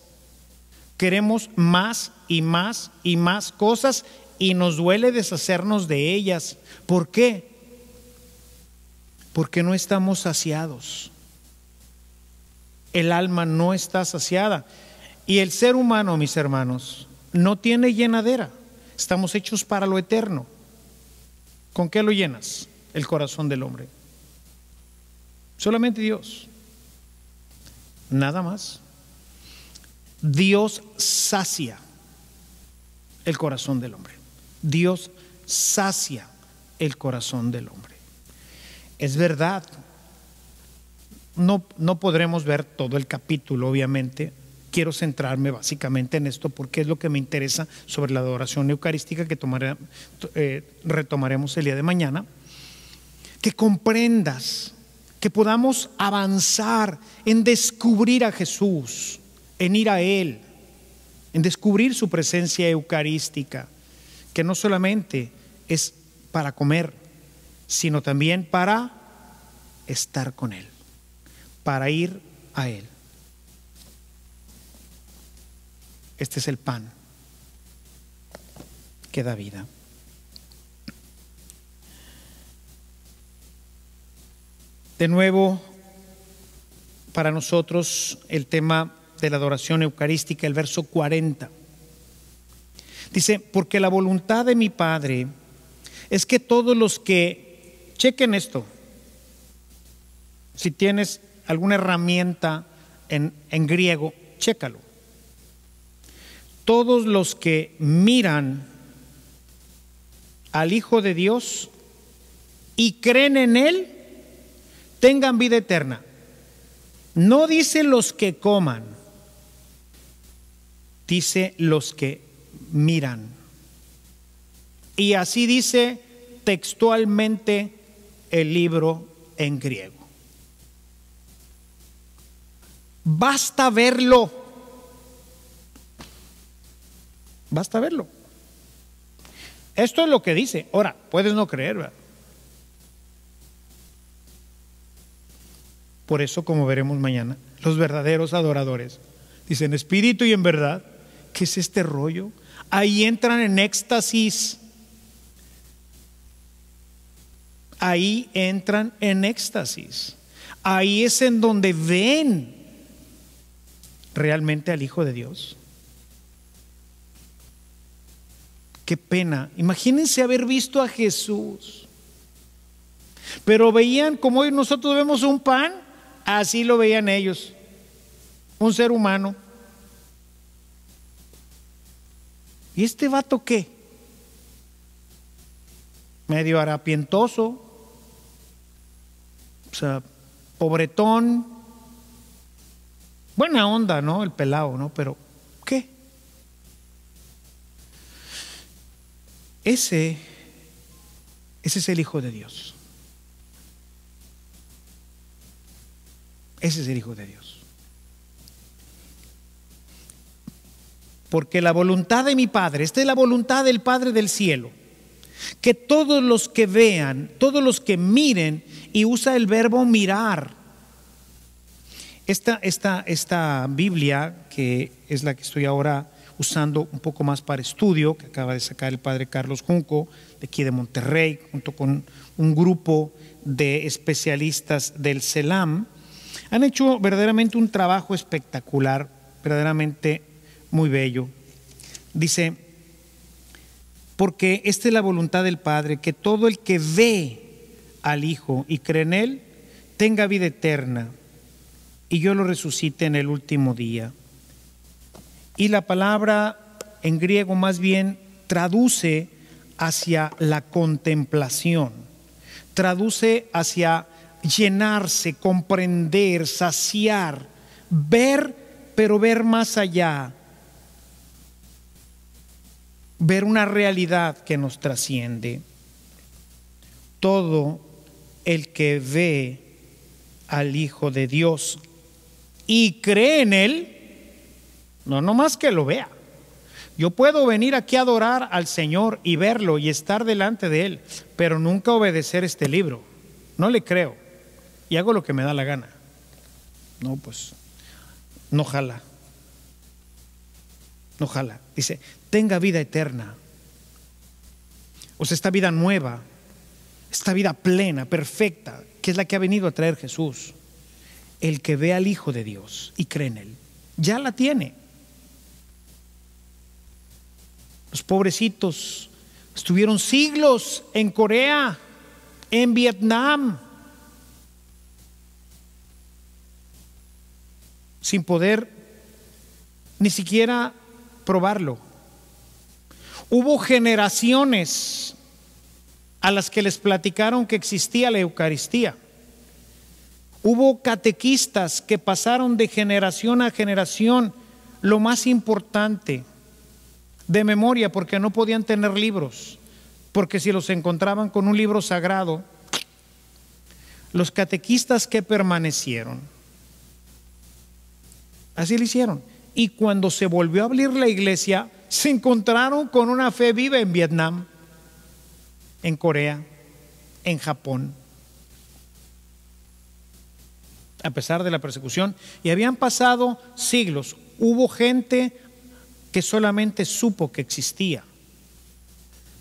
Queremos más y más y más cosas y nos duele deshacernos de ellas. ¿Por qué? Porque no estamos saciados. El alma no está saciada. Y el ser humano, mis hermanos, no tiene llenadera. Estamos hechos para lo eterno. ¿Con qué lo llenas? El corazón del hombre. Solamente Dios. Nada más. Dios sacia el corazón del hombre. Dios sacia el corazón del hombre. Es verdad, no podremos ver todo el capítulo, obviamente. Quiero centrarme básicamente en esto porque es lo que me interesa sobre la adoración eucarística que retomaremos el día de mañana. Que comprendas, que podamos avanzar en descubrir a Jesús, en ir a Él, en descubrir su presencia eucarística, que no solamente es para comer, sino también para estar con Él, para ir a Él. Este es el pan que da vida. De nuevo, para nosotros el tema de la adoración eucarística, el verso 40. Dice, porque la voluntad de mi Padre es que todos los que, chequen esto, si tienes alguna herramienta en griego, chécalo. Todos los que miran al Hijo de Dios y creen en Él, tengan vida eterna. No dice los que coman, dice los que miran. Y así dice textualmente el libro en griego. Basta verlo. Basta verlo. Esto es lo que dice. Ahora, puedes no creer, ¿verdad? Por eso, como veremos mañana, los verdaderos adoradores dicen espíritu y en verdad. ¿Qué es este rollo? Ahí entran en éxtasis. Ahí entran en éxtasis. Ahí es en donde ven realmente al Hijo de Dios. Qué pena. Imagínense haber visto a Jesús, pero veían como hoy nosotros vemos un pan, así lo veían ellos, un ser humano. ¿Y este vato qué? Medio harapientoso, o sea, pobretón, buena onda, ¿no? El pelado, ¿no? Pero ¿qué? Ese es el Hijo de Dios. Ese es el Hijo de Dios. Porque la voluntad de mi Padre, esta es la voluntad del Padre del cielo, que todos los que vean, todos los que miren, y usa el verbo mirar. Esta Biblia, que es la que estoy ahora usando un poco más para estudio, que acaba de sacar el padre Carlos Junco, de aquí de Monterrey, junto con un grupo de especialistas del CELAM, han hecho verdaderamente un trabajo espectacular, verdaderamente muy bello. Dice, porque esta es la voluntad del Padre, que todo el que ve al Hijo y cree en Él, tenga vida eterna, y yo lo resucite en el último día. Y la palabra en griego más bien traduce hacia la contemplación, traduce hacia llenarse, comprender, saciar, ver, pero ver más allá, ver una realidad que nos trasciende. Todo el que ve al Hijo de Dios y cree en Él, no nomás que lo vea. Yo puedo venir aquí a adorar al Señor y verlo y estar delante de Él, pero nunca obedecer este libro. No le creo y hago lo que me da la gana. No, pues, no jala. No jala. Dice, tenga vida eterna. O sea, esta vida nueva, esta vida plena, perfecta, que es la que ha venido a traer Jesús. El que ve al Hijo de Dios y cree en Él, ya la tiene. Los pobrecitos estuvieron siglos en Corea, en Vietnam, sin poder ni siquiera probarlo. Hubo generaciones a las que les platicaron que existía la Eucaristía. Hubo catequistas que pasaron de generación a generación lo más importante de memoria, porque no podían tener libros, porque si los encontraban con un libro sagrado, los catequistas que permanecieron, así lo hicieron. Y cuando se volvió a abrir la iglesia, se encontraron con una fe viva en Vietnam, en Corea, en Japón, a pesar de la persecución. Y habían pasado siglos. Hubo gente que solamente supo que existía,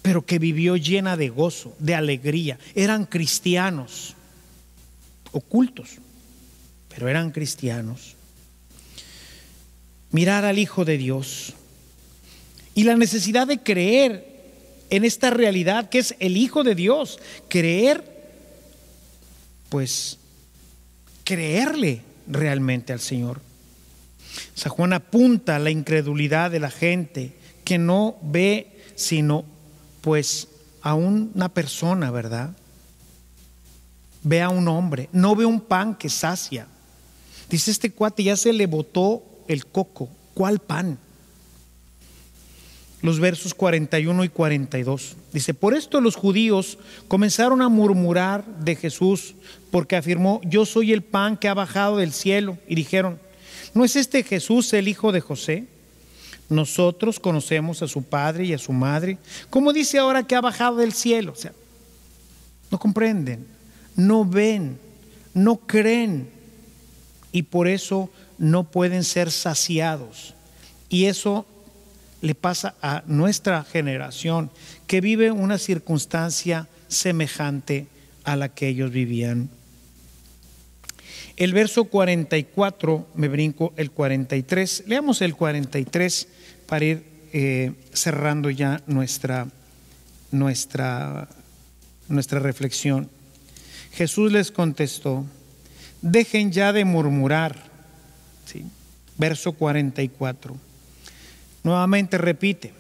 pero que vivió llena de gozo, de alegría. Eran cristianos, ocultos, pero eran cristianos. Mirar al Hijo de Dios y la necesidad de creer en esta realidad que es el Hijo de Dios. Creer, pues, creerle realmente al Señor. San Juan apunta a la incredulidad de la gente que no ve sino pues a una persona, ¿verdad? Ve a un hombre, no ve un pan que sacia. Dice, este cuate ya se le botó el coco. ¿Cuál pan? Los versos 41 y 42. Dice, por esto los judíos comenzaron a murmurar de Jesús, porque afirmó, yo soy el pan que ha bajado del cielo. Y dijeron, ¿no es este Jesús el hijo de José? Nosotros conocemos a su padre y a su madre. ¿Cómo dice ahora que ha bajado del cielo? O sea, no comprenden, no ven, no creen, y por eso no pueden ser saciados. Y eso le pasa a nuestra generación, que vive una circunstancia semejante a la que ellos vivían. El verso 44, me brinco el 43. Leamos el 43 para ir cerrando ya nuestra reflexión. Jesús les contestó, dejen ya de murmurar. ¿Sí? Verso 44. Nuevamente repite,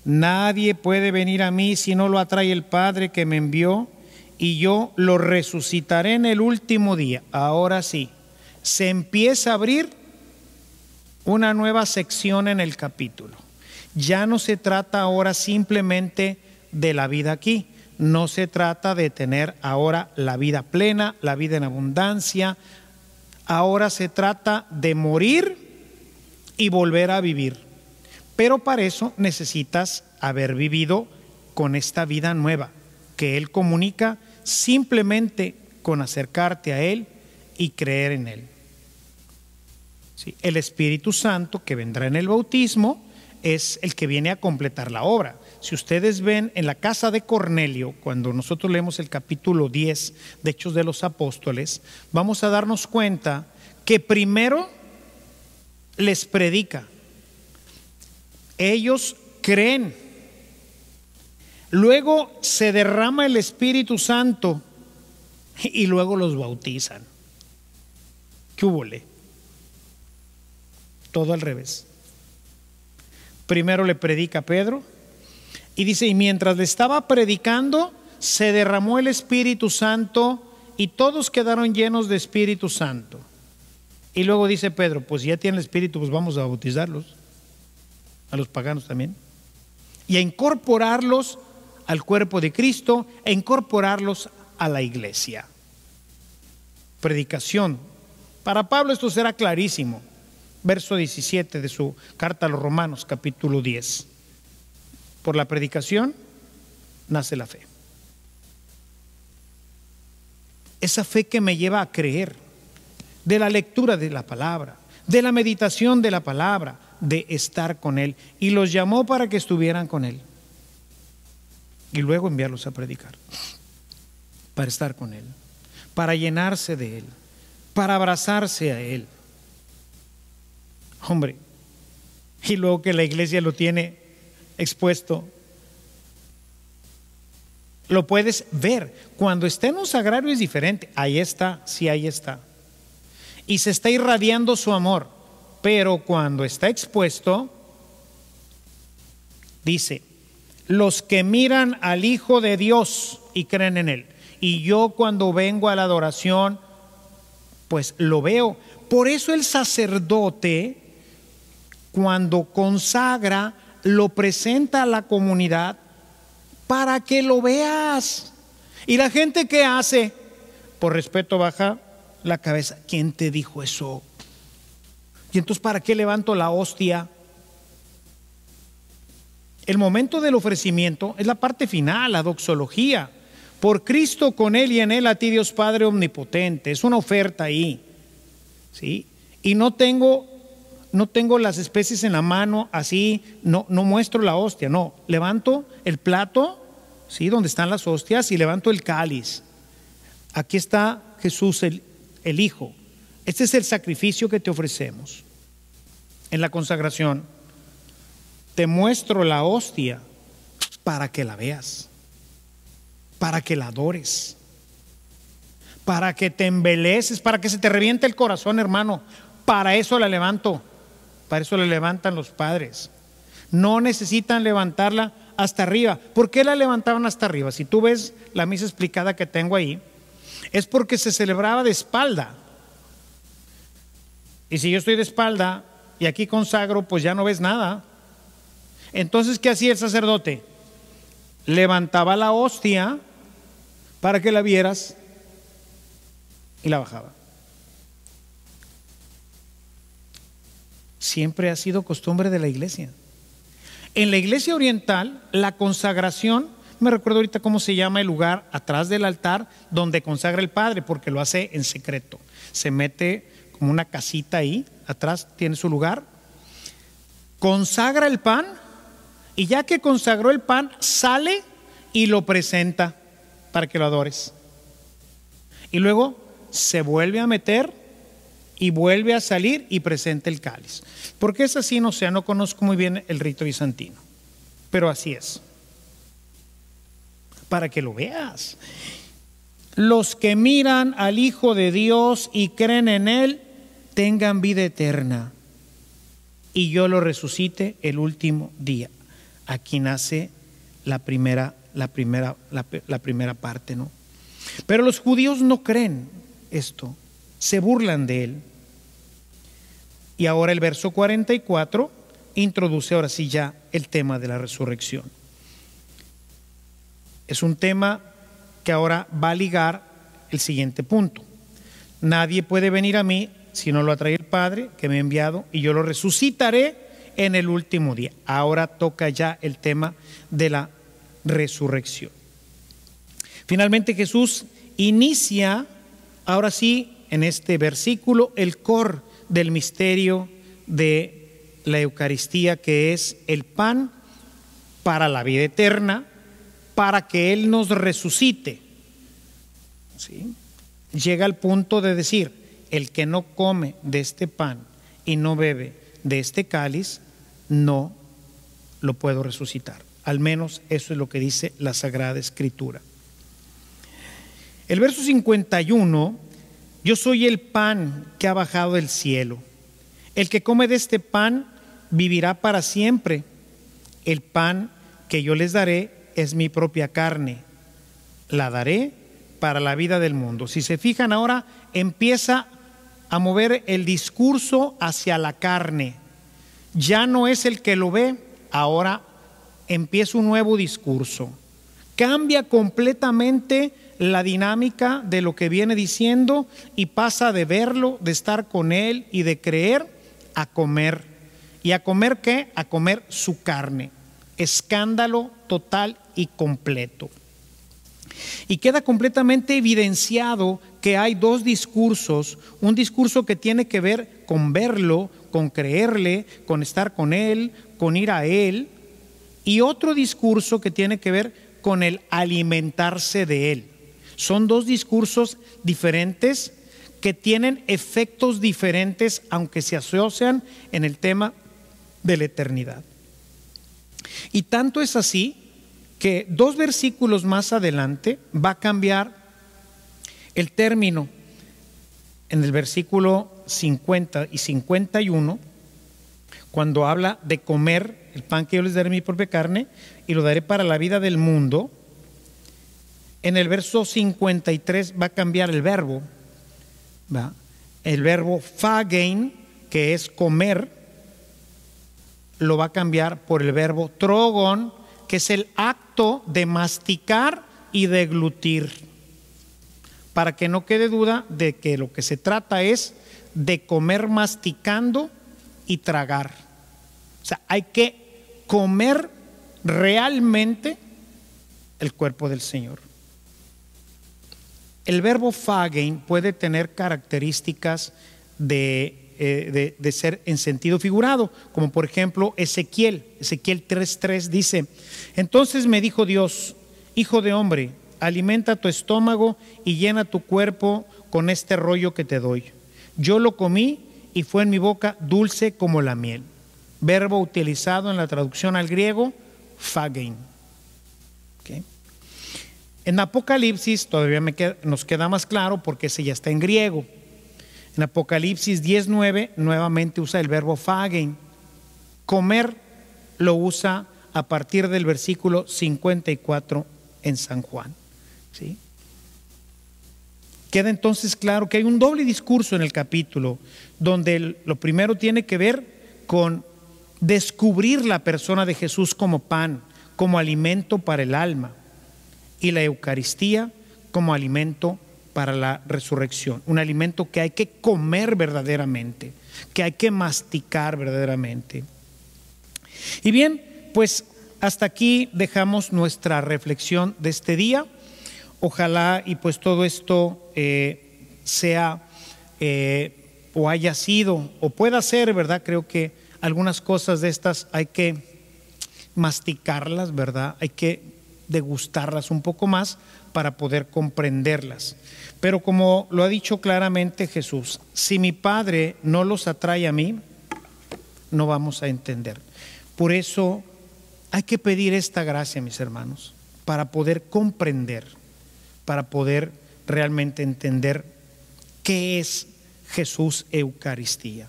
nadie puede venir a mí si no lo atrae el Padre que me envió, y yo lo resucitaré en el último día. Ahora sí, se empieza a abrir una nueva sección en el capítulo. Ya no se trata ahora simplemente de la vida aquí, no se trata de tener ahora la vida plena, la vida en abundancia. Ahora se trata de morir y volver a vivir. Pero para eso necesitas haber vivido con esta vida nueva que Él comunica simplemente con acercarte a Él y creer en Él. ¿Sí? El Espíritu Santo que vendrá en el bautismo es el que viene a completar la obra. Si ustedes ven en la casa de Cornelio, cuando nosotros leemos el capítulo 10 de Hechos de los Apóstoles, vamos a darnos cuenta que primero les predica. Ellos creen. Luego se derrama el Espíritu Santo y luego los bautizan. ¿Qué hubole? Todo al revés. Primero le predica a Pedro y dice, y mientras le estaba predicando, se derramó el Espíritu Santo y todos quedaron llenos de Espíritu Santo. Y luego dice Pedro, pues ya tienen el Espíritu, pues vamos a bautizarlos, a los paganos también, y a incorporarlos al cuerpo de Cristo, e incorporarlos a la iglesia. Predicación. Para Pablo esto será clarísimo. Verso 17 de su carta a los Romanos, capítulo 10. Por la predicación nace la fe. Esa fe que me lleva a creer, de la lectura de la palabra, de la meditación de la palabra, de estar con Él. Y los llamó para que estuvieran con Él. Y luego enviarlos a predicar, para estar con Él, para llenarse de Él, para abrazarse a Él. Hombre, y luego que la iglesia lo tiene expuesto, lo puedes ver. Cuando está en un sagrario es diferente. Ahí está, sí, ahí está. Y se está irradiando su amor. pero cuando está expuesto, dice, los que miran al Hijo de Dios y creen en Él. Y yo cuando vengo a la adoración, pues lo veo. Por eso el sacerdote, cuando consagra, lo presenta a la comunidad para que lo veas. ¿Y la gente qué hace? Por respeto baja la cabeza. ¿Quién te dijo eso? Y entonces, ¿para qué levanto la hostia? El momento del ofrecimiento es la parte final, la doxología. Por Cristo, con Él y en Él, a ti Dios Padre omnipotente. Es una oferta ahí, ¿sí? Y no tengo las especies en la mano, así, no muestro la hostia, no. Levanto el plato, ¿sí? Donde están las hostias, y levanto el cáliz. Aquí está Jesús, el Hijo. Este es el sacrificio que te ofrecemos. En la consagración, te muestro la hostia para que la veas, para que la adores, para que te embeleces, para que se te reviente el corazón, hermano. Para eso la levanto, para eso la levantan los padres. No necesitan levantarla hasta arriba. ¿Por qué la levantaban hasta arriba? Si tú ves la misa explicada que tengo ahí, es porque se celebraba de espalda. Y si yo estoy de espalda y aquí consagro, pues ya no ves nada. Entonces, ¿qué hacía el sacerdote? Levantaba la hostia para que la vieras y la bajaba. Siempre ha sido costumbre de la iglesia. En la iglesia oriental, la consagración, me recuerdo ahorita cómo se llama el lugar atrás del altar donde consagra el padre, porque lo hace en secreto. Se mete como una casita ahí, atrás tiene su lugar, consagra el pan, y ya que consagró el pan, sale y lo presenta para que lo adores. Y luego se vuelve a meter y vuelve a salir y presenta el cáliz. Porque es así, no sé, no conozco muy bien el rito bizantino, pero así es. Para que lo veas. Los que miran al Hijo de Dios y creen en Él, tengan vida eterna, y yo lo resucite el último día. Aquí nace la primera parte, ¿no? Pero los judíos no creen esto, se burlan de Él. Y ahora el verso 44 introduce ahora sí ya el tema de la resurrección. Es un tema que ahora va a ligar el siguiente punto. Nadie puede venir a mí si no lo atrae el Padre que me ha enviado, y yo lo resucitaré en el último día. Ahora toca ya el tema de la resurrección. Finalmente Jesús inicia, ahora sí, en este versículo, el core del misterio de la Eucaristía, que es el pan para la vida eterna, para que Él nos resucite. ¿Sí? Llega al punto de decir, el que no come de este pan y no bebe de este cáliz, no lo puedo resucitar. Al menos eso es lo que dice la Sagrada Escritura. El verso 51, yo soy el pan que ha bajado del cielo. El que come de este pan vivirá para siempre. El pan que yo les daré es mi propia carne. La daré para la vida del mundo. Si se fijan, ahora empieza a mover el discurso hacia la carne. Ya no es el que lo ve, ahora empieza un nuevo discurso. Cambia completamente la dinámica de lo que viene diciendo y pasa de verlo, de estar con Él y de creer, a comer. ¿Y a comer qué? A comer su carne. Escándalo total y completo. Y queda completamente evidenciado que hay dos discursos, un discurso que tiene que ver con verlo, con creerle, con estar con Él, con ir a Él, y otro discurso que tiene que ver con el alimentarse de Él. Son dos discursos diferentes que tienen efectos diferentes, aunque se asocian en el tema de la eternidad. Y tanto es así que 2 versículos más adelante va a cambiar el término. En el versículo 50 y 51 cuando habla de comer el pan que yo les daré mi propia carne y lo daré para la vida del mundo, en el verso 53 va a cambiar el verbo, ¿va? El verbo phagein, que es comer, lo va a cambiar por el verbo trogon, que es el acto de masticar y deglutir, para que no quede duda de que lo que se trata es de comer masticando y tragar. O sea, hay que comer realmente el cuerpo del Señor. El verbo phagein puede tener características de ser en sentido figurado, como por ejemplo Ezequiel 3:3 dice: entonces me dijo Dios, hijo de hombre, alimenta tu estómago y llena tu cuerpo con este rollo que te doy. Yo lo comí y fue en mi boca dulce como la miel. Verbo utilizado en la traducción al griego, phagein. ¿Okay? En Apocalipsis todavía nos queda más claro porque ese ya está en griego. En Apocalipsis 10:9 nuevamente usa el verbo phagein. Comer lo usa a partir del versículo 54 en San Juan. ¿Sí? Queda entonces claro que hay un doble discurso en el capítulo, donde lo primero tiene que ver con descubrir la persona de Jesús como pan, como alimento para el alma, y la Eucaristía como alimento para la resurrección, un alimento que hay que comer verdaderamente, que hay que masticar verdaderamente. Y bien, pues hasta aquí dejamos nuestra reflexión de este día. Ojalá y pues todo esto sea o haya sido o pueda ser, ¿verdad? Creo que algunas cosas de estas hay que masticarlas, ¿verdad? Hay que degustarlas un poco más para poder comprenderlas. Pero como lo ha dicho claramente Jesús, si mi Padre no los atrae a mí, no vamos a entender. Por eso hay que pedir esta gracia, mis hermanos, para poder comprender, para poder realmente entender qué es Jesús Eucaristía,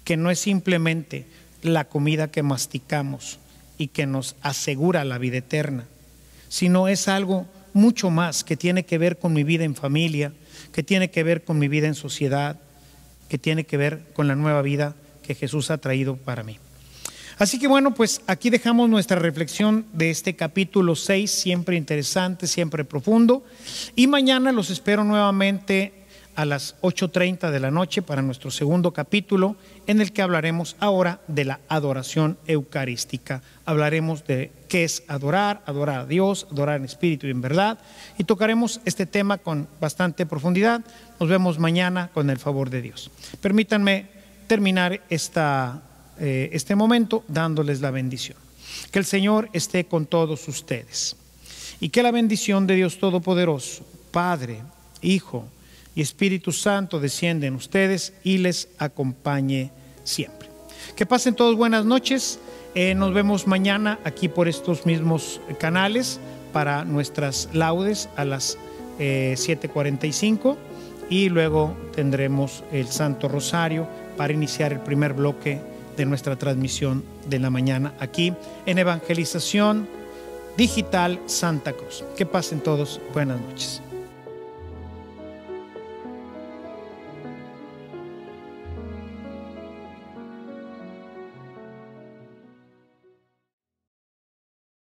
que no es simplemente la comida que masticamos y que nos asegura la vida eterna, sino es algo mucho más que tiene que ver con mi vida en familia, que tiene que ver con mi vida en sociedad, que tiene que ver con la nueva vida que Jesús ha traído para mí. Así que bueno, pues aquí dejamos nuestra reflexión de este capítulo 6, siempre interesante, siempre profundo, y mañana los espero nuevamente a las 8:30 de la noche para nuestro segundo capítulo, en el que hablaremos ahora de la adoración eucarística. Hablaremos de qué es adorar, adorar a Dios, adorar en espíritu y en verdad, y tocaremos este tema con bastante profundidad. Nos vemos mañana con el favor de Dios. Permítanme terminar este momento dándoles la bendición. Que el Señor esté con todos ustedes y que la bendición de Dios Todopoderoso, Padre, Hijo y Espíritu Santo descienda en ustedes y les acompañe siempre. Que pasen todos buenas noches. Nos vemos mañana aquí por estos mismos canales para nuestras laudes a las 7:45 y luego tendremos el Santo Rosario para iniciar el primer bloque de nuestra transmisión de la mañana aquí en Evangelización Digital Santa Cruz. Que pasen todos buenas noches.